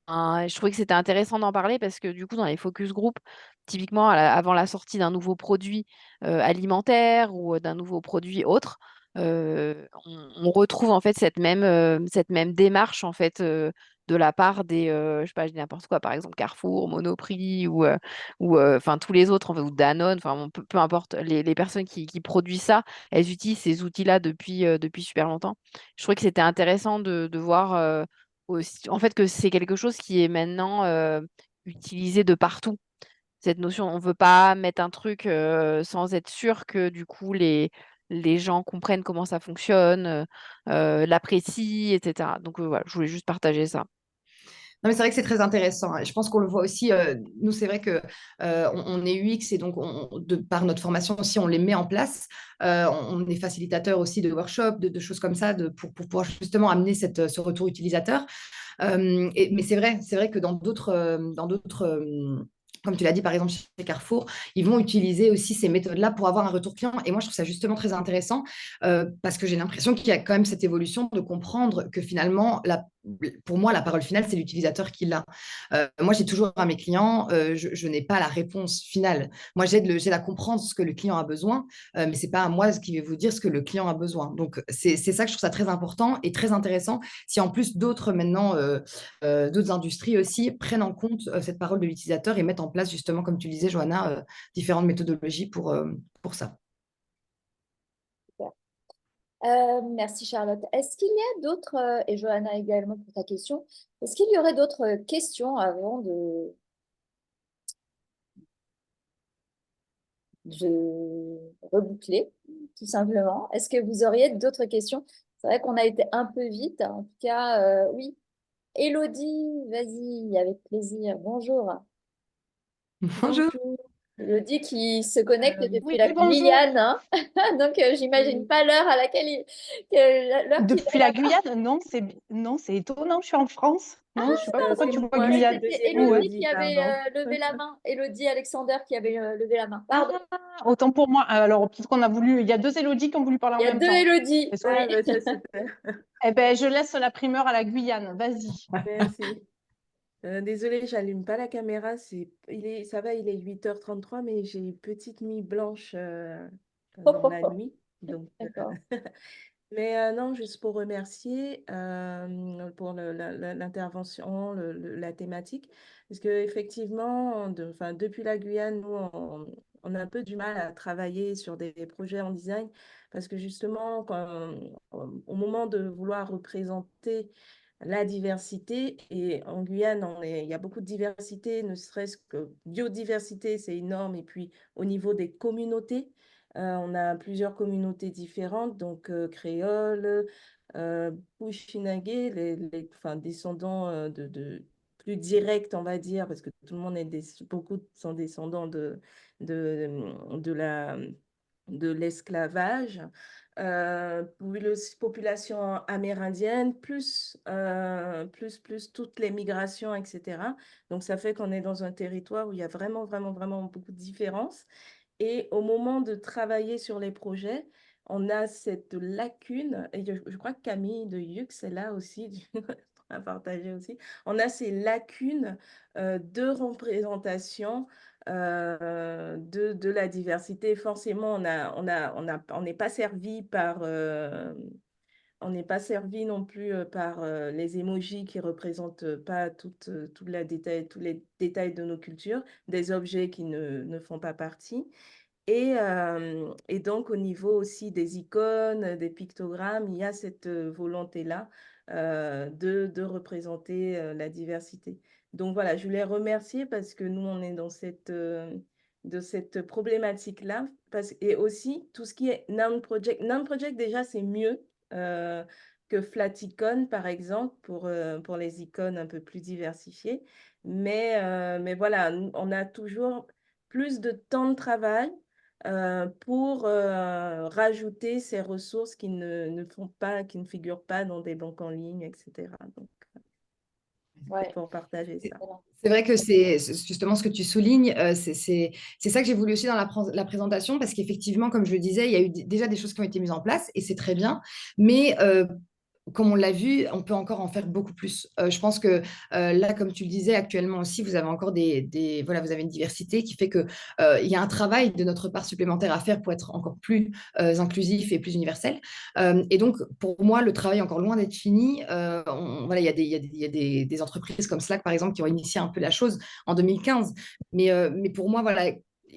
Je trouvais que c'était intéressant d'en parler parce que du coup, dans les focus group, typiquement avant la sortie d'un nouveau produit alimentaire ou d'un nouveau produit autre, on retrouve en fait cette même démarche en fait de la part des, je sais pas, je dis n'importe quoi, par exemple Carrefour, Monoprix enfin tous les autres, en fait, ou Danone, enfin bon, peu importe, les personnes qui produisent ça, elles utilisent ces outils-là depuis super longtemps. Je trouvais que c'était intéressant de voir aussi, en fait, que c'est quelque chose qui est maintenant utilisé de partout. Cette notion, on veut pas mettre un truc sans être sûr que du coup les gens comprennent comment ça fonctionne, l'apprécient, etc. Donc voilà, je voulais juste partager ça. Non, mais c'est vrai que c'est très intéressant, hein. Je pense qu'on le voit aussi. Nous, c'est vrai que on est UX et donc par notre formation aussi, on les met en place. On est facilitateur aussi de workshops, de choses comme ça, pour pouvoir justement amener ce retour utilisateur. Mais c'est vrai que comme tu l'as dit, par exemple, chez Carrefour, ils vont utiliser aussi ces méthodes-là pour avoir un retour client. Et moi, je trouve ça justement très intéressant parce que j'ai l'impression qu'il y a quand même cette évolution de comprendre que finalement, pour moi, la parole finale, c'est l'utilisateur qui l'a. Moi, j'ai toujours à mes clients, je n'ai pas la réponse finale. Moi, j'aide à comprendre ce que le client a besoin, mais ce n'est pas à moi qui vais vous dire ce que le client a besoin. Donc, c'est ça que je trouve ça très important et très intéressant. Si en plus d'autres maintenant, d'autres industries aussi prennent en compte cette parole de l'utilisateur et mettent en place justement, comme tu le disais, Johanna, différentes méthodologies pour ça. Super. Merci Charlotte. Est-ce qu'il y a d'autres, et Johanna également pour ta question, est-ce qu'il y aurait d'autres questions avant de reboucler, tout simplement? Est-ce que vous auriez d'autres questions? C'est vrai qu'on a été un peu vite. En tout cas, oui. Élodie, vas-y, avec plaisir. Bonjour. Bonjour. Bonjour. Élodie qui se connecte depuis Oui, la bonjour. Guyane, hein. Donc, j'imagine pas l'heure à laquelle l'heure qu'il Depuis est la là-bas. Guyane? Non, c'est étonnant, je suis en France. Non, je sais pas pourquoi C'est tu vois moi, Guyane. c'était Où, Élodie qui avait levé la main. Élodie Alexander qui avait levé la main. Pardon. autant pour moi. Alors, peut-être qu'on a voulu. Il y a deux Élodie qui ont voulu parler Il en y a même deux temps. Élodie. Est-ce que- Oui. Ah, bah, ça, super. Eh ben, je laisse la primeur à la Guyane. Vas-y. Merci. Désolée, j'allume pas la caméra. Ça va, il est 8h33, mais j'ai une petite nuit blanche dans la nuit. Donc, D'accord. mais non, juste pour remercier pour l'intervention, la thématique, parce qu'effectivement, depuis la Guyane, nous, on a un peu du mal à travailler sur des projets en design, parce que justement, au moment de vouloir représenter la diversité, et en Guyane, il y a beaucoup de diversité, ne serait-ce que biodiversité, c'est énorme, et puis au niveau des communautés. On a plusieurs communautés différentes, donc créoles, Pushinagé, enfin, descendants plus directs, on va dire, parce que tout le monde beaucoup sont descendants de de l'esclavage. Population amérindienne, plus toutes les migrations, etc. Donc, ça fait qu'on est dans un territoire où il y a vraiment, vraiment, vraiment beaucoup de différences. Et au moment de travailler sur les projets, on a cette lacune, et je crois que Camille de Yux est là aussi, à partager aussi. On a ces lacunes de représentation de la diversité. Forcément, on n'est pas servi par... on n'est pas servi non plus par les emojis qui représentent pas tous les détails de nos cultures, des objets qui ne font pas partie. Et donc, au niveau aussi des icônes, des pictogrammes, il y a cette volonté-là de représenter la diversité. Donc voilà, je voulais remercier parce que nous, on est dans de cette problématique-là. Et aussi, tout ce qui est non-project. Non-project, déjà, c'est mieux que Flaticon, par exemple, pour les icônes un peu plus diversifiées. Mais voilà, on a toujours plus de temps de travail pour rajouter ces ressources qui qui ne figurent pas dans des banques en ligne, etc. Donc, Ouais. pour partager ça. C'est vrai que c'est justement ce que tu soulignes, c'est ça que j'ai voulu aussi dans la présentation, parce qu'effectivement, comme je le disais, il y a eu déjà des choses qui ont été mises en place et c'est très bien, mais comme on l'a vu, on peut encore en faire beaucoup plus. Je pense que là, comme tu le disais, actuellement aussi, vous avez encore voilà, vous avez une diversité qui fait que il y a un travail de notre part supplémentaire à faire pour être encore plus inclusif et plus universel. Et donc, pour moi, le travail est encore loin d'être fini. Voilà, il y a des entreprises comme Slack, par exemple, qui ont initié un peu la chose en 2015. Mais pour moi, voilà,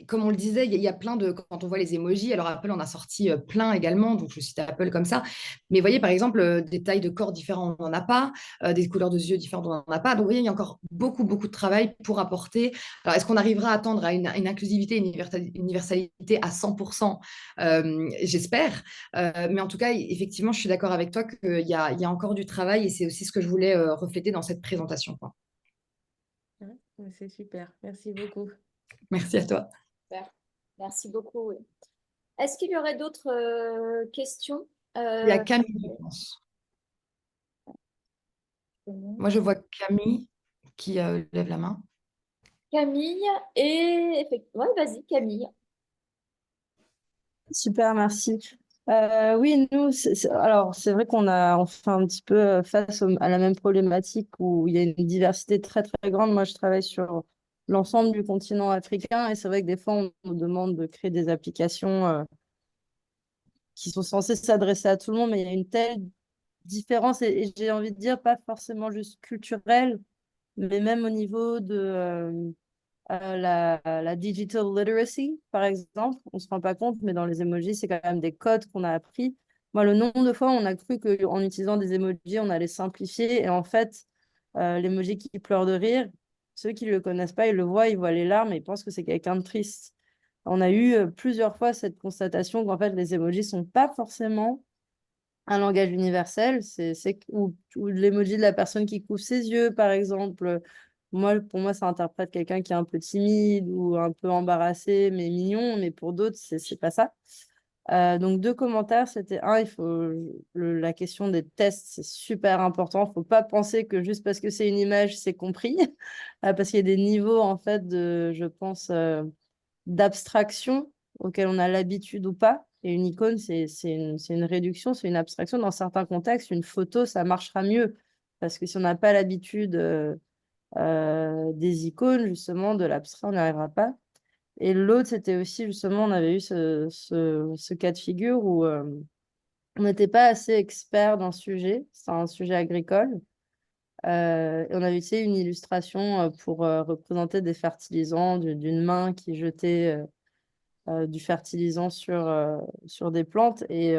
comme on le disait, il y a plein de, quand on voit les emojis, alors Apple en a sorti plein également, donc je cite Apple comme ça, mais vous voyez, par exemple, des tailles de corps différentes, on n'en a pas, des couleurs de yeux différentes, on n'en a pas. Donc, vous voyez, il y a encore beaucoup, beaucoup de travail pour apporter. Alors, est-ce qu'on arrivera à attendre à une inclusivité, une universalité à 100%? J'espère. Mais en tout cas, effectivement, je suis d'accord avec toi qu'il y a encore du travail et c'est aussi ce que je voulais refléter dans cette présentation, quoi. Ouais, c'est super. Merci beaucoup. Merci à toi. Super. Merci beaucoup. Oui. Est-ce qu'il y aurait d'autres questions? Il y a Camille, je pense. Moi, je vois Camille qui lève la main. Camille ouais, vas-y, Camille. Super, merci. Oui, nous, alors c'est vrai on fait un petit peu face à la même problématique où il y a une diversité très très grande. Moi, je travaille sur l'ensemble du continent africain et c'est vrai que des fois, on nous demande de créer des applications qui sont censées s'adresser à tout le monde, mais il y a une telle différence et j'ai envie de dire pas forcément juste culturelle, mais même au niveau de la digital literacy, par exemple. On ne se rend pas compte, mais dans les emojis, c'est quand même des codes qu'on a appris. Moi, le nombre de fois, on a cru qu'en utilisant des emojis, on allait simplifier. Et en fait, l'emoji qui pleure de rire, ceux qui ne le connaissent pas, ils voient les larmes et ils pensent que c'est quelqu'un de triste. On a eu plusieurs fois cette constatation qu'en fait, les emojis ne sont pas forcément un langage universel, ou l'emoji de la personne qui couvre ses yeux, par exemple. Pour moi, ça interprète quelqu'un qui est un peu timide ou un peu embarrassé, mais mignon, mais pour d'autres, c'est pas ça. Donc, deux commentaires, c'était un, la question des tests, c'est super important. Il ne faut pas penser que juste parce que c'est une image, c'est compris, parce qu'il y a des niveaux, en fait, je pense, d'abstraction auquel on a l'habitude ou pas. Et une icône, c'est une réduction, c'est une abstraction. Dans certains contextes, une photo, ça marchera mieux. Parce que si on n'a pas l'habitude des icônes, justement, de l'abstrait, on n'y arrivera pas. Et l'autre, c'était aussi, justement, on avait eu ce cas de figure où on n'était pas assez expert d'un sujet. C'est un sujet agricole. Et on avait utilisé une illustration pour représenter des fertilisants d'une main qui jetait du fertilisant sur des plantes. Et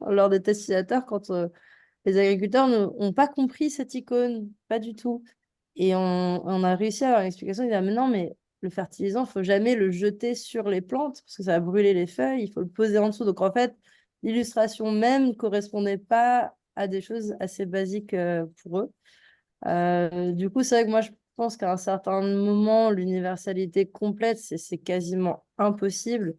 lors des tests utilisateurs, quand les agriculteurs n'ont pas compris cette icône, pas du tout. Et on a réussi à avoir une explication. Ils disaient, mais non, mais le fertilisant, il ne faut jamais le jeter sur les plantes parce que ça va brûler les feuilles, il faut le poser en dessous. Donc en fait, l'illustration même ne correspondait pas à des choses assez basiques pour eux. Du coup, c'est vrai que moi, je pense qu'à un certain moment, l'universalité complète, c'est quasiment impossible.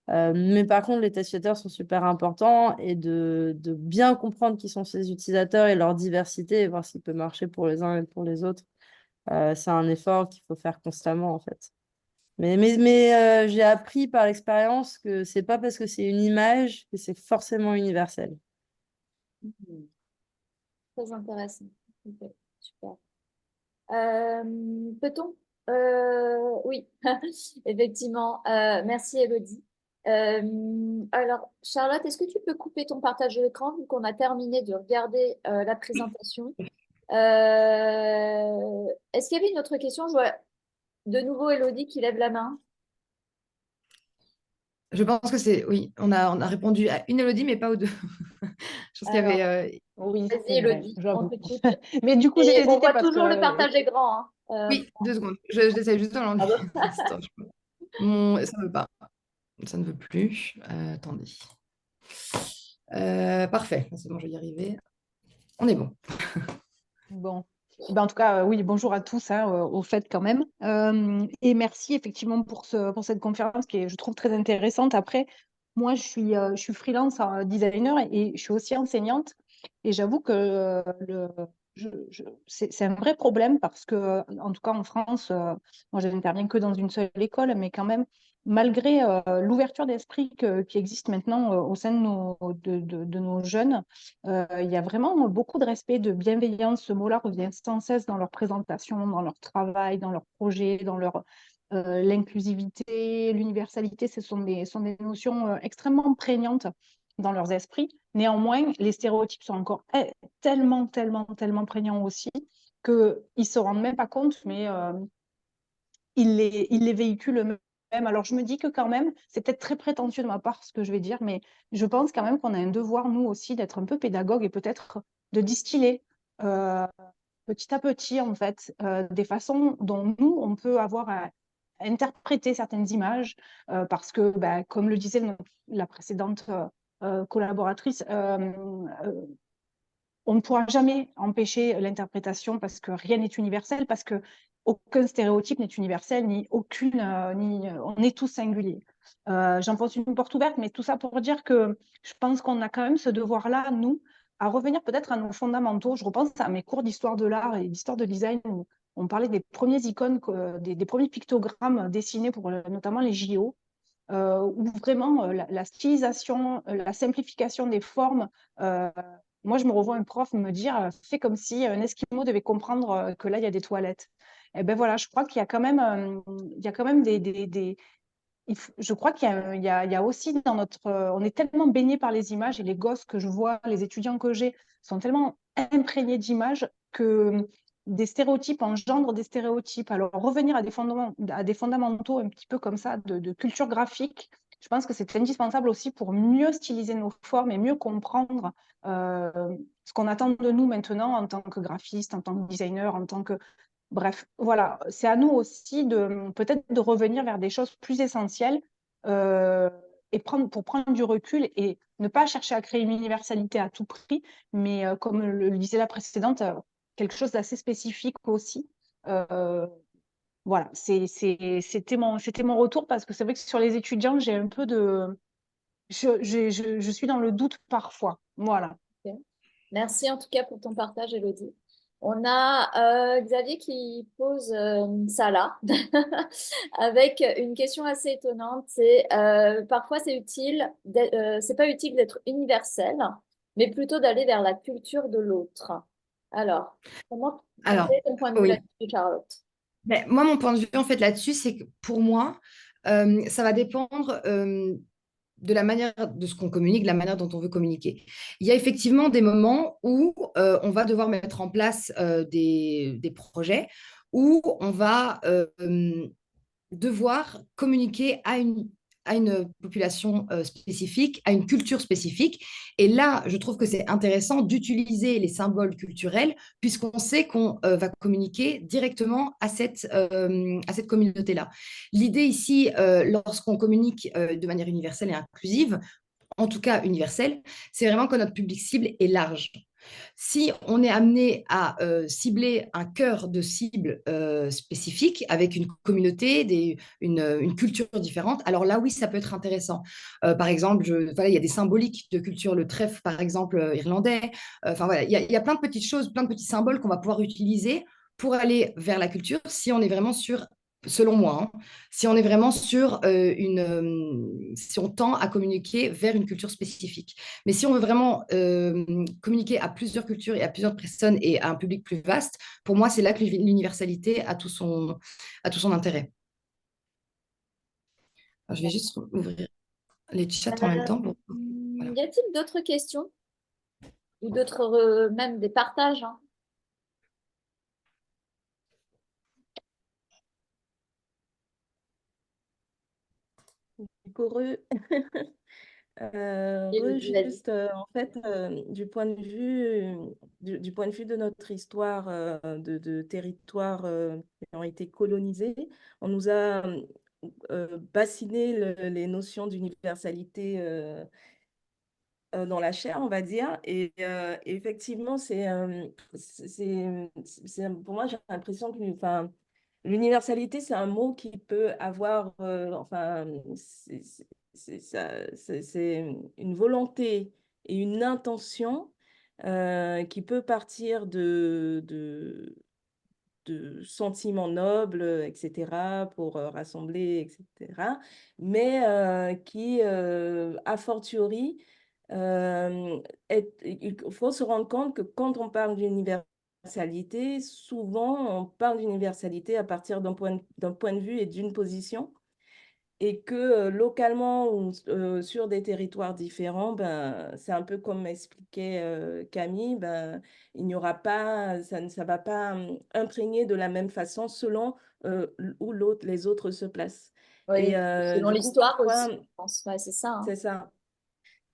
Mais par contre, les test utilisateurs sont super importants et de bien comprendre qui sont ces utilisateurs et leur diversité et voir s'il peut marcher pour les uns et pour les autres. C'est un effort qu'il faut faire constamment, en fait. Mais j'ai appris par l'expérience que c'est pas parce que c'est une image que c'est forcément universel. Très intéressant. Ok, super. Peut-on oui, effectivement. Merci, Elodie. Alors, Charlotte, est-ce que tu peux couper ton partage d'écran vu qu'on a terminé de regarder la présentation? Est-ce qu'il y avait une autre question? Je vois de nouveau Elodie qui lève la main. Je pense que c'est, oui, on a répondu à une Elodie, mais pas aux deux. Je pense qu'il y Alors, avait. Oui, vas-y, c'est vrai, Elodie, on j'avoue. t'écoute. Mais du coup, j'ai Et on hésité voit parce toujours le que partage écran, hein. Oui, 2 secondes. Je l'essaie juste de Ah l'enlever. bon. Un instant, ça ne veut pas. Ça ne veut plus. Attendez. Parfait. C'est bon, je vais y arriver. On est bon. bon. Ben, en tout cas, oui, bonjour à tous, hein, au fait quand même. Et merci effectivement pour cette conférence qui est, je trouve, très intéressante. Après, moi, je suis freelance designer et je suis aussi enseignante. Et j'avoue que c'est un vrai problème parce que, en tout cas en France, moi, je n'interviens que dans une seule école, mais quand même, malgré l'ouverture d'esprit qui existe maintenant au sein de nos jeunes, il y a vraiment beaucoup de respect, de bienveillance. Ce mot-là revient sans cesse dans leur présentation, dans leur travail, dans leurs projets, dans l'inclusivité, l'universalité. Ce sont des notions extrêmement prégnantes dans leurs esprits. Néanmoins, les stéréotypes sont encore tellement, tellement, tellement prégnants aussi qu'ils ne se rendent même pas compte, mais ils les véhiculent eux-mêmes. Alors, je me dis que quand même, c'est peut-être très prétentieux de ma part ce que je vais dire, mais je pense quand même qu'on a un devoir, nous aussi, d'être un peu pédagogue et peut-être de distiller petit à petit, en fait, des façons dont nous, on peut avoir à interpréter certaines images, parce que, bah, comme le disait la précédente collaboratrice, on ne pourra jamais empêcher l'interprétation parce que rien n'est universel, parce que aucun stéréotype n'est universel, on est tous singuliers. J'enfonce une porte ouverte, mais tout ça pour dire que je pense qu'on a quand même ce devoir-là, nous, à revenir peut-être à nos fondamentaux. Je repense à mes cours d'histoire de l'art et d'histoire de design où on parlait des premières icônes, des premiers pictogrammes dessinés pour notamment les JO. Où vraiment la stylisation, la simplification des formes. Moi, je me revois un prof me dire fais comme si un Esquimau devait comprendre que là, il y a des toilettes. Et ben voilà, je crois qu'il y a quand même, je crois qu'il y a aussi dans notre. On est tellement baigné par les images et les gosses que je vois, les étudiants que j'ai sont tellement imprégnés d'images que des stéréotypes engendrent des stéréotypes. Alors, revenir à des fondamentaux un petit peu comme ça de culture graphique, je pense que c'est indispensable aussi pour mieux styliser nos formes et mieux comprendre euh, ce qu'on attend de nous maintenant en tant que graphiste, en tant que designer, en tant que bref, voilà, c'est à nous aussi de peut-être de revenir vers des choses plus essentielles euh, et pour prendre du recul et ne pas chercher à créer une universalité à tout prix, mais comme le disait la précédente, quelque chose d'assez spécifique aussi. Euh, voilà, c'était mon retour parce que c'est vrai que sur les étudiants, j'ai un peu de... je suis dans le doute parfois. Voilà. Ok. Merci en tout cas pour ton partage, Elodie. On a Xavier qui pose ça là, avec une question assez étonnante. C'est parfois c'est pas utile d'être universel, mais plutôt d'aller vers la culture de l'autre. Alors, quel Alors, est ton point de vue oui. là-dessus, Charlotte? Mais moi, mon point de vue, en fait, là-dessus, c'est que pour moi, ça va dépendre de la manière de ce qu'on communique, de la manière dont on veut communiquer. Il y a effectivement des moments où on va devoir mettre en place des projets où on va devoir communiquer à une population spécifique, à une culture spécifique. Et là, je trouve que c'est intéressant d'utiliser les symboles culturels puisqu'on sait qu'on va communiquer directement à cette communauté-là. L'idée ici, lorsqu'on communique de manière universelle et inclusive, en tout cas universelle, c'est vraiment que notre public cible est large. Si on est amené à cibler un cœur de cible spécifique avec une communauté, une culture différente, alors là, oui, ça peut être intéressant. Par exemple, voilà, il y a des symboliques de culture, le trèfle, par exemple, irlandais. Enfin, voilà, il y a plein de petites choses, plein de petits symboles qu'on va pouvoir utiliser pour aller vers la culture si on est vraiment sur, selon moi, hein, si on est vraiment sur si on tend à communiquer vers une culture spécifique. Mais si on veut vraiment communiquer à plusieurs cultures et à plusieurs personnes et à un public plus vaste, pour moi, c'est là que l'universalité a tout son intérêt. Alors, je vais juste ouvrir les chats en même temps. Voilà. Y a-t-il d'autres questions ou d'autres, même des partages, hein? Pour eux, Élodie, vas-y. juste en fait du point de vue de notre histoire de territoires qui ont été colonisés, on nous a bassiné les notions d'universalité dans la chair, on va dire. Et effectivement, pour moi, j'ai l'impression que enfin, l'universalité, c'est un mot qui peut avoir, enfin, c'est une volonté et une intention qui peut partir de sentiments nobles, etc., pour rassembler, etc., mais qui, a fortiori, il faut se rendre compte que quand on parle d'universalité, souvent on parle d'universalité à partir d'un point de vue et d'une position, et que localement ou sur des territoires différents, ben, c'est un peu comme expliquait Camille, ben, il n'y aura pas, ça va pas imprégner de la même façon selon où les autres se placent. Et Oui, selon du coup, l'histoire parfois, aussi, je pense. Ouais, c'est ça, hein. c'est ça.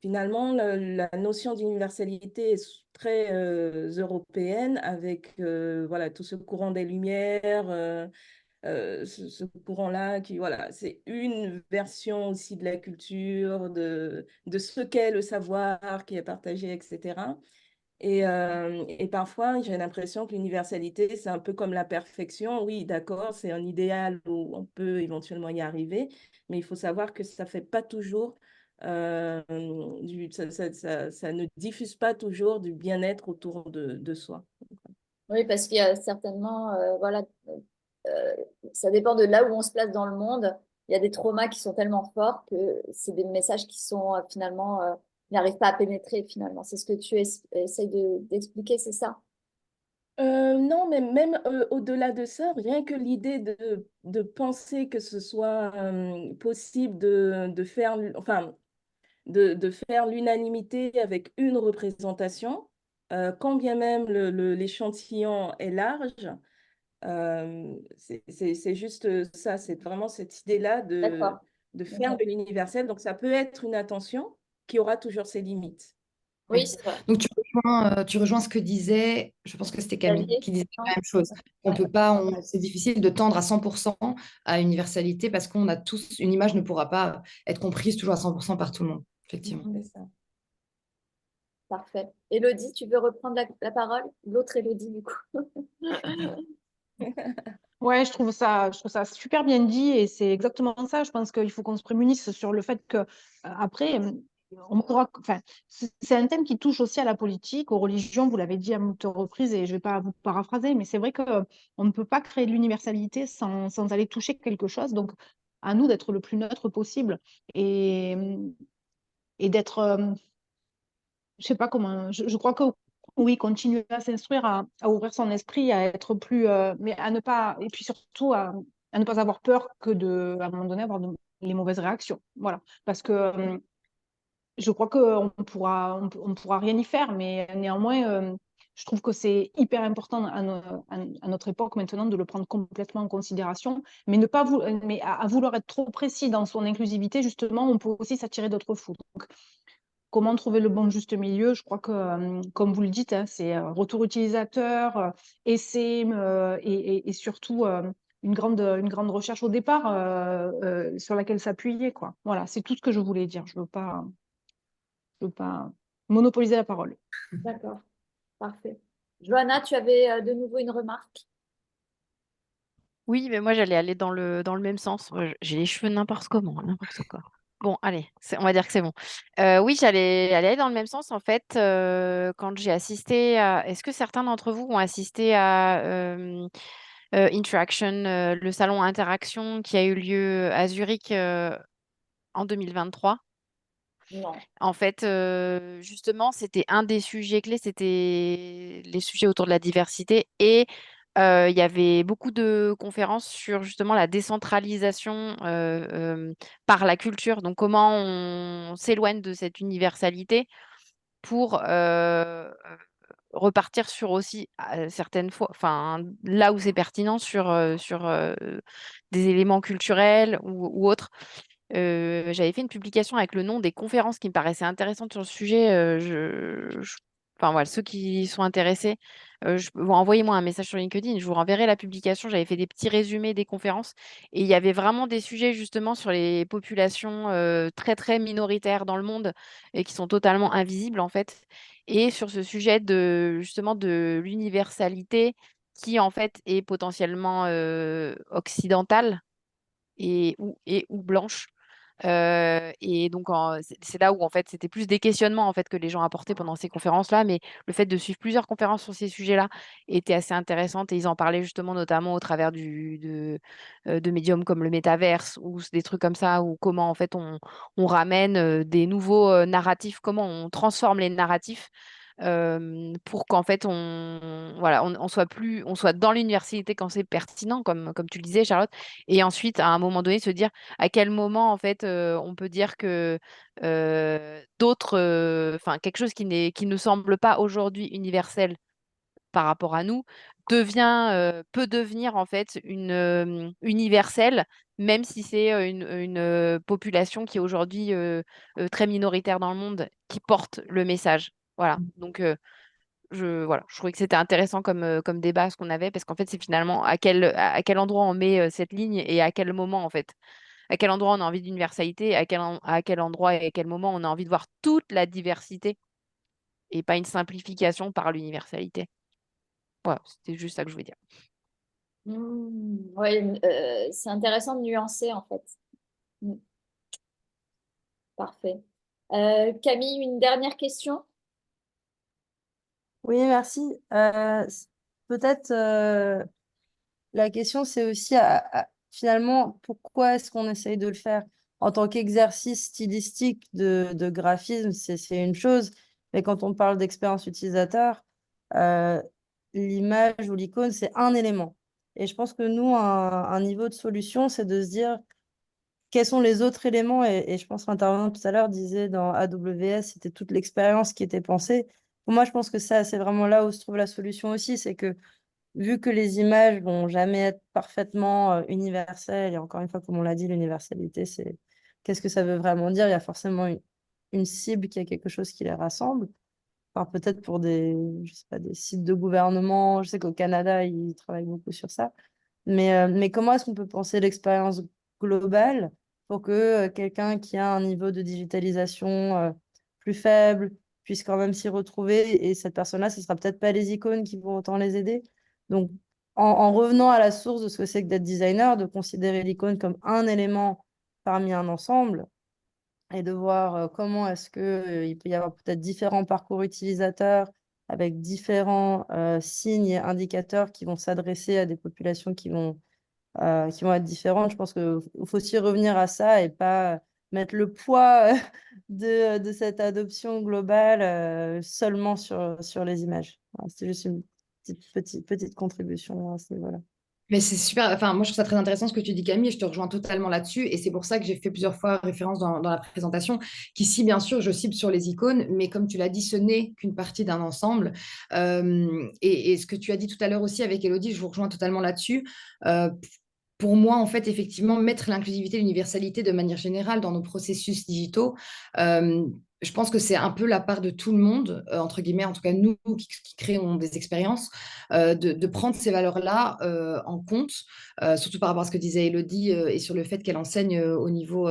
Finalement, la notion d'universalité est très européenne avec voilà, tout ce courant des Lumières, ce courant-là qui, voilà, c'est une version aussi de la culture, de ce qu'est le savoir qui est partagé, etc. Et parfois, j'ai l'impression que l'universalité, c'est un peu comme la perfection. Oui, d'accord, c'est un idéal où on peut éventuellement y arriver, mais il faut savoir que ça fait pas toujours, ça ne diffuse pas toujours du bien-être autour de soi. Oui, parce qu'il y a certainement, voilà, euh, ça dépend de là où on se place dans le monde. Il y a des traumas qui sont tellement forts que c'est des messages qui sont finalement, n'arrivent pas à pénétrer finalement. C'est ce que tu essayes d'expliquer, c'est ça? Non, mais même au-delà de ça, rien que l'idée de penser que ce soit possible de faire, enfin, de faire l'unanimité avec une représentation, quand bien même l'échantillon est large, c'est juste ça, c'est vraiment cette idée-là D'accord. de faire Ok. de l'universel. Donc, ça peut être une intention qui aura toujours ses limites. Oui, c'est vrai. Donc, tu rejoins ce que disait, je pense que c'était Camille Xavier? qui disait Non. la même chose. On Ouais. peut pas, c'est difficile de tendre à 100% à universalité parce qu'on a tous, une image ne pourra pas être comprise toujours à 100% par tout le monde, effectivement. Mhm. C'est ça. Parfait. Élodie, tu veux reprendre la parole? L'autre Élodie, du coup. Ouais, je trouve ça super bien dit et c'est exactement ça. Je pense qu'il faut qu'on se prémunisse sur le fait que après, on pourra, enfin, c'est un thème qui touche aussi à la politique, aux religions. Vous l'avez dit à moult reprises et je vais pas vous paraphraser, mais c'est vrai que on ne peut pas créer de l'universalité sans aller toucher quelque chose. Donc, à nous d'être le plus neutre possible et, et d'être, je sais pas comment, je crois que oui, continuer à s'instruire, à ouvrir son esprit, à être plus, mais à ne pas, et puis surtout à ne pas avoir peur à un moment donné, avoir les mauvaises réactions. Voilà. Parce que je crois on pourra rien y faire, mais néanmoins, je trouve que c'est hyper important à notre époque maintenant de le prendre complètement en considération, mais ne pas mais à vouloir être trop précis dans son inclusivité, justement, on peut aussi s'attirer d'autres fous. Donc, comment trouver le bon juste milieu? Je crois que, comme vous le dites, hein, c'est retour utilisateur, essai, et surtout une grande recherche au départ sur laquelle s'appuyer, quoi. Voilà, c'est tout ce que je voulais dire. Je veux pas monopoliser la parole. D'accord. Parfait. Johanna, tu avais de nouveau une remarque? Oui, mais moi j'allais aller dans le même sens. J'ai les cheveux n'importe comment, n'importe quoi. Bon, allez, on va dire que c'est bon. Oui, j'allais aller dans le même sens en fait. Quand j'ai assisté à... Est-ce que certains d'entre vous ont assisté à Interaction, le salon Interaction qui a eu lieu à Zurich en 2023? Non. En fait, justement, c'était un des sujets clés, c'était les sujets autour de la diversité et il y avait beaucoup de conférences sur justement la décentralisation par la culture. Donc, comment on s'éloigne de cette universalité pour repartir sur aussi certaines fois, enfin là où c'est pertinent sur des éléments culturels ou autres. J'avais fait une publication avec le nom des conférences qui me paraissaient intéressantes sur le sujet. Enfin, voilà, ceux qui sont intéressés, envoyez-moi un message sur LinkedIn. Je vous renverrai la publication. J'avais fait des petits résumés des conférences. Et il y avait vraiment des sujets justement sur les populations très, très minoritaires dans le monde et qui sont totalement invisibles en fait. Et sur ce sujet de justement de l'universalité qui en fait est potentiellement occidentale et ou blanche. Et donc, c'est là où, en fait, c'était plus des questionnements, en fait, que les gens apportaient pendant ces conférences-là. Mais le fait de suivre plusieurs conférences sur ces sujets-là était assez intéressante. Et ils en parlaient justement, notamment au travers de médiums comme le métaverse ou des trucs comme ça, ou comment, en fait, on ramène des nouveaux narratifs, comment on transforme les narratifs pour qu'en fait voilà, on soit dans l'universalité quand c'est pertinent, comme tu le disais, Charlotte, et ensuite à un moment donné se dire à quel moment en fait on peut dire que d'autres, enfin quelque chose qui ne semble pas aujourd'hui universel par rapport à nous peut devenir en fait universelle, même si c'est une population qui est aujourd'hui très minoritaire dans le monde, qui porte le message. Voilà. Donc, je trouvais que c'était intéressant comme débat ce qu'on avait, parce qu'en fait, c'est finalement à quel endroit on met cette ligne et à quel moment, en fait. À quel endroit on a envie d'universalité, à quel endroit et à quel moment on a envie de voir toute la diversité et pas une simplification par l'universalité. Voilà, c'était juste ça que je voulais dire. Ouais, c'est intéressant de nuancer en fait. Mm, Parfait. Camille, une dernière question? Oui, merci. Peut-être la question, c'est aussi finalement, pourquoi est-ce qu'on essaye de le faire? En tant qu'exercice stylistique de graphisme, c'est une chose, mais quand on parle d'expérience utilisateur, l'image ou l'icône, c'est un élément. Et je pense que nous, un niveau de solution, c'est de se dire quels sont les autres éléments. Et je pense que l'intervenant tout à l'heure disait dans AWS, c'était toute l'expérience qui était pensée. Pour moi, je pense que ça, c'est vraiment là où se trouve la solution aussi, c'est que vu que les images vont jamais être parfaitement universelles, et encore une fois, comme on l'a dit, l'universalité, c'est qu'est-ce que ça veut vraiment dire? Il y a forcément une cible qui a quelque chose qui les rassemble. Enfin, peut-être pour je sais pas, des sites de gouvernement, je sais qu'au Canada, ils travaillent beaucoup sur ça. Mais comment est-ce qu'on peut penser l'expérience globale pour que quelqu'un qui a un niveau de digitalisation plus faible puisse quand même s'y retrouver, et cette personne-là, ce ne sera peut-être pas les icônes qui vont autant les aider. Donc, en revenant à la source de ce que c'est que d'être designer, de considérer l'icône comme un élément parmi un ensemble, et de voir comment est-ce que il peut y avoir peut-être différents parcours utilisateurs avec différents signes et indicateurs qui vont s'adresser à des populations qui vont être différentes. Je pense qu'il faut aussi revenir à ça et pas mettre le poids de cette adoption globale seulement sur les images. Voilà, c'était juste une petite contribution à ce niveau-là. Mais c'est super, enfin, moi je trouve ça très intéressant ce que tu dis, Camille, et je te rejoins totalement là-dessus. Et c'est pour ça que j'ai fait plusieurs fois référence dans la présentation, qu'ici, bien sûr, je cible sur les icônes, mais comme tu l'as dit, ce n'est qu'une partie d'un ensemble. Et ce que tu as dit tout à l'heure aussi avec Elodie, je vous rejoins totalement là-dessus. Euh, pour moi, en fait, effectivement, mettre l'inclusivité, l'universalité de manière générale dans nos processus digitaux, euh, je pense que c'est un peu la part de tout le monde, entre guillemets, en tout cas nous qui créons des expériences, de prendre ces valeurs-là en compte, surtout par rapport à ce que disait Elodie et sur le fait qu'elle enseigne au niveau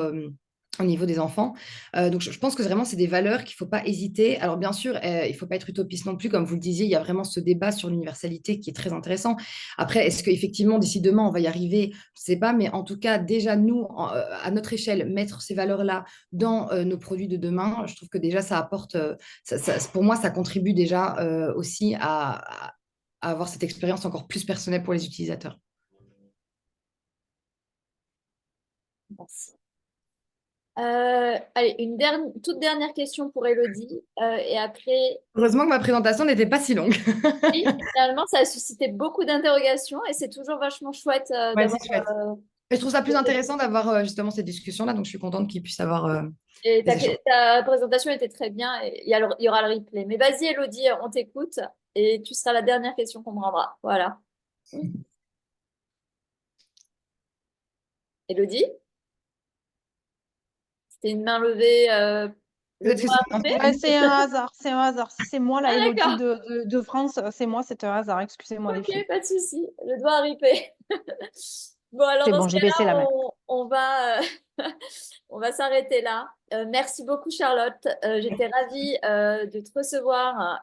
des enfants. Donc, je pense que vraiment, c'est des valeurs qu'il ne faut pas hésiter. Alors, bien sûr, il ne faut pas être utopiste non plus. Comme vous le disiez, il y a vraiment ce débat sur l'universalité qui est très intéressant. Après, est-ce qu'effectivement, d'ici demain, on va y arriver? Je ne sais pas. Mais en tout cas, déjà, nous, à notre échelle, mettre ces valeurs-là dans nos produits de demain, je trouve que déjà, ça apporte, pour moi, ça contribue déjà aussi à avoir cette expérience encore plus personnelle pour les utilisateurs. Merci. Allez, toute dernière question pour Elodie. Et après, Heureusement que ma présentation n'était pas si longue. oui, finalement, ça a suscité beaucoup d'interrogations et c'est toujours vachement chouette Ouais, d'avoir. c'est chouette. Et je trouve ça plus intéressant d'avoir justement cette discussion-là, donc je suis contente qu'ils puissent avoir Et des échanges. ta présentation était très bien. Et il y aura le replay. Mais vas-y, Elodie, on t'écoute et tu seras la dernière question qu'on prendra. Voilà. Elodie, c'était une main levée. Le Peut-être que doigt c'est un levé. Ouais, c'est un hasard, c'est un hasard. Si c'est moi, la Ah, Élodie d'accord. de France, c'est moi, c'est un hasard. Excusez-moi les Ok, filles. pas de souci. Le doigt a ripé. Bon, alors C'est dans bon, ce j'ai baissé la cas-là, main. on va, on va s'arrêter là. Merci beaucoup, Charlotte. J'étais ravie de te recevoir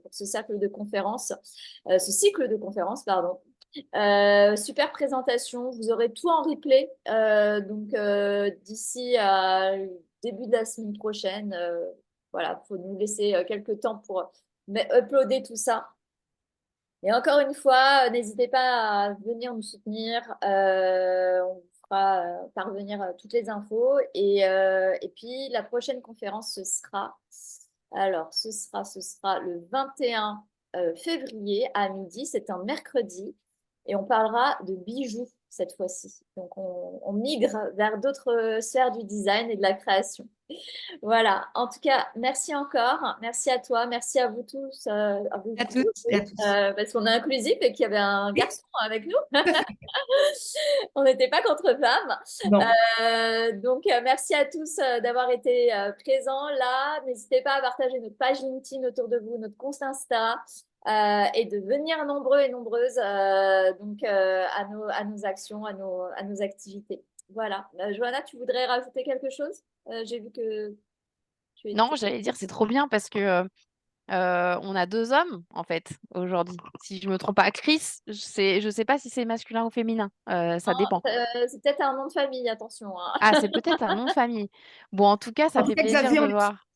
pour ce cercle de conférences, ce cycle de conférences, pardon. Super présentation. Vous aurez tout en replay. Donc, d'ici à début de la semaine prochaine, voilà, il faut nous laisser quelques temps pour uploader tout ça. Et encore une fois, n'hésitez pas à venir nous soutenir. On vous fera parvenir toutes les infos. Et puis, la prochaine conférence, ce sera le 21 février à midi. C'est un mercredi. Et on parlera de bijoux cette fois-ci. Donc, on migre vers d'autres sphères du design et de la création. Voilà. En tout cas, merci encore. Merci à toi. Merci à vous tous. À vous À tous, toutes et à tous. parce qu'on est inclusif et qu'il y avait un garçon avec nous. On n'était pas contre femmes. Non. Donc, merci à tous d'avoir été présents là. N'hésitez pas à partager notre page LinkedIn autour de vous, notre compte Insta. Et de venir nombreux et nombreuses à nos actions, à nos activités. Voilà. Johanna, tu voudrais rajouter quelque chose? J'ai vu que tu étais... Non, j'allais dire, c'est trop bien parce que on a 2 hommes, en fait, aujourd'hui. Si je me trompe pas. Chris, je sais pas si c'est masculin ou féminin, ça dépend. C'est peut-être un nom de famille, attention, hein. Ah, c'est peut-être un nom de famille. Bon, en tout cas, ça En tout fait cas, plaisir Xavier, de on est... voir.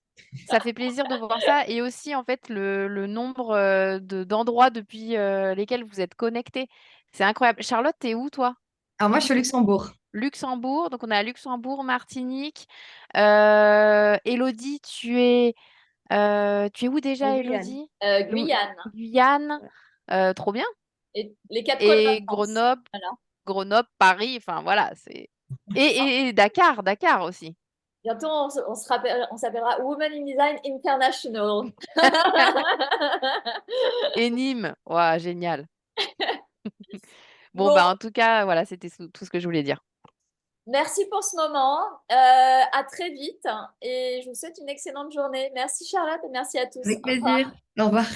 Ça fait plaisir de voir ça et aussi, en fait, le nombre, d'endroits depuis, lesquels vous êtes connectés. C'est incroyable. Charlotte, tu es où, toi? Alors moi, je suis au Luxembourg. Luxembourg, donc on est à Luxembourg, Martinique. Élodie, tu es où En déjà, Guyane. Élodie? Guyane Guyane. Trop bien. et les quatre coins de la Et France. Grenoble, Voilà. Paris, enfin voilà, c'est. Et Dakar aussi. Bientôt, on s'appellera Women in Design International. Et Nîmes. Ouah, génial. Bon, Bon, bah, en tout cas, voilà, c'était tout ce que je voulais dire. merci pour ce moment. À très vite et je vous souhaite une excellente journée. Merci Charlotte et merci à tous. Avec Au revoir. plaisir. Au revoir.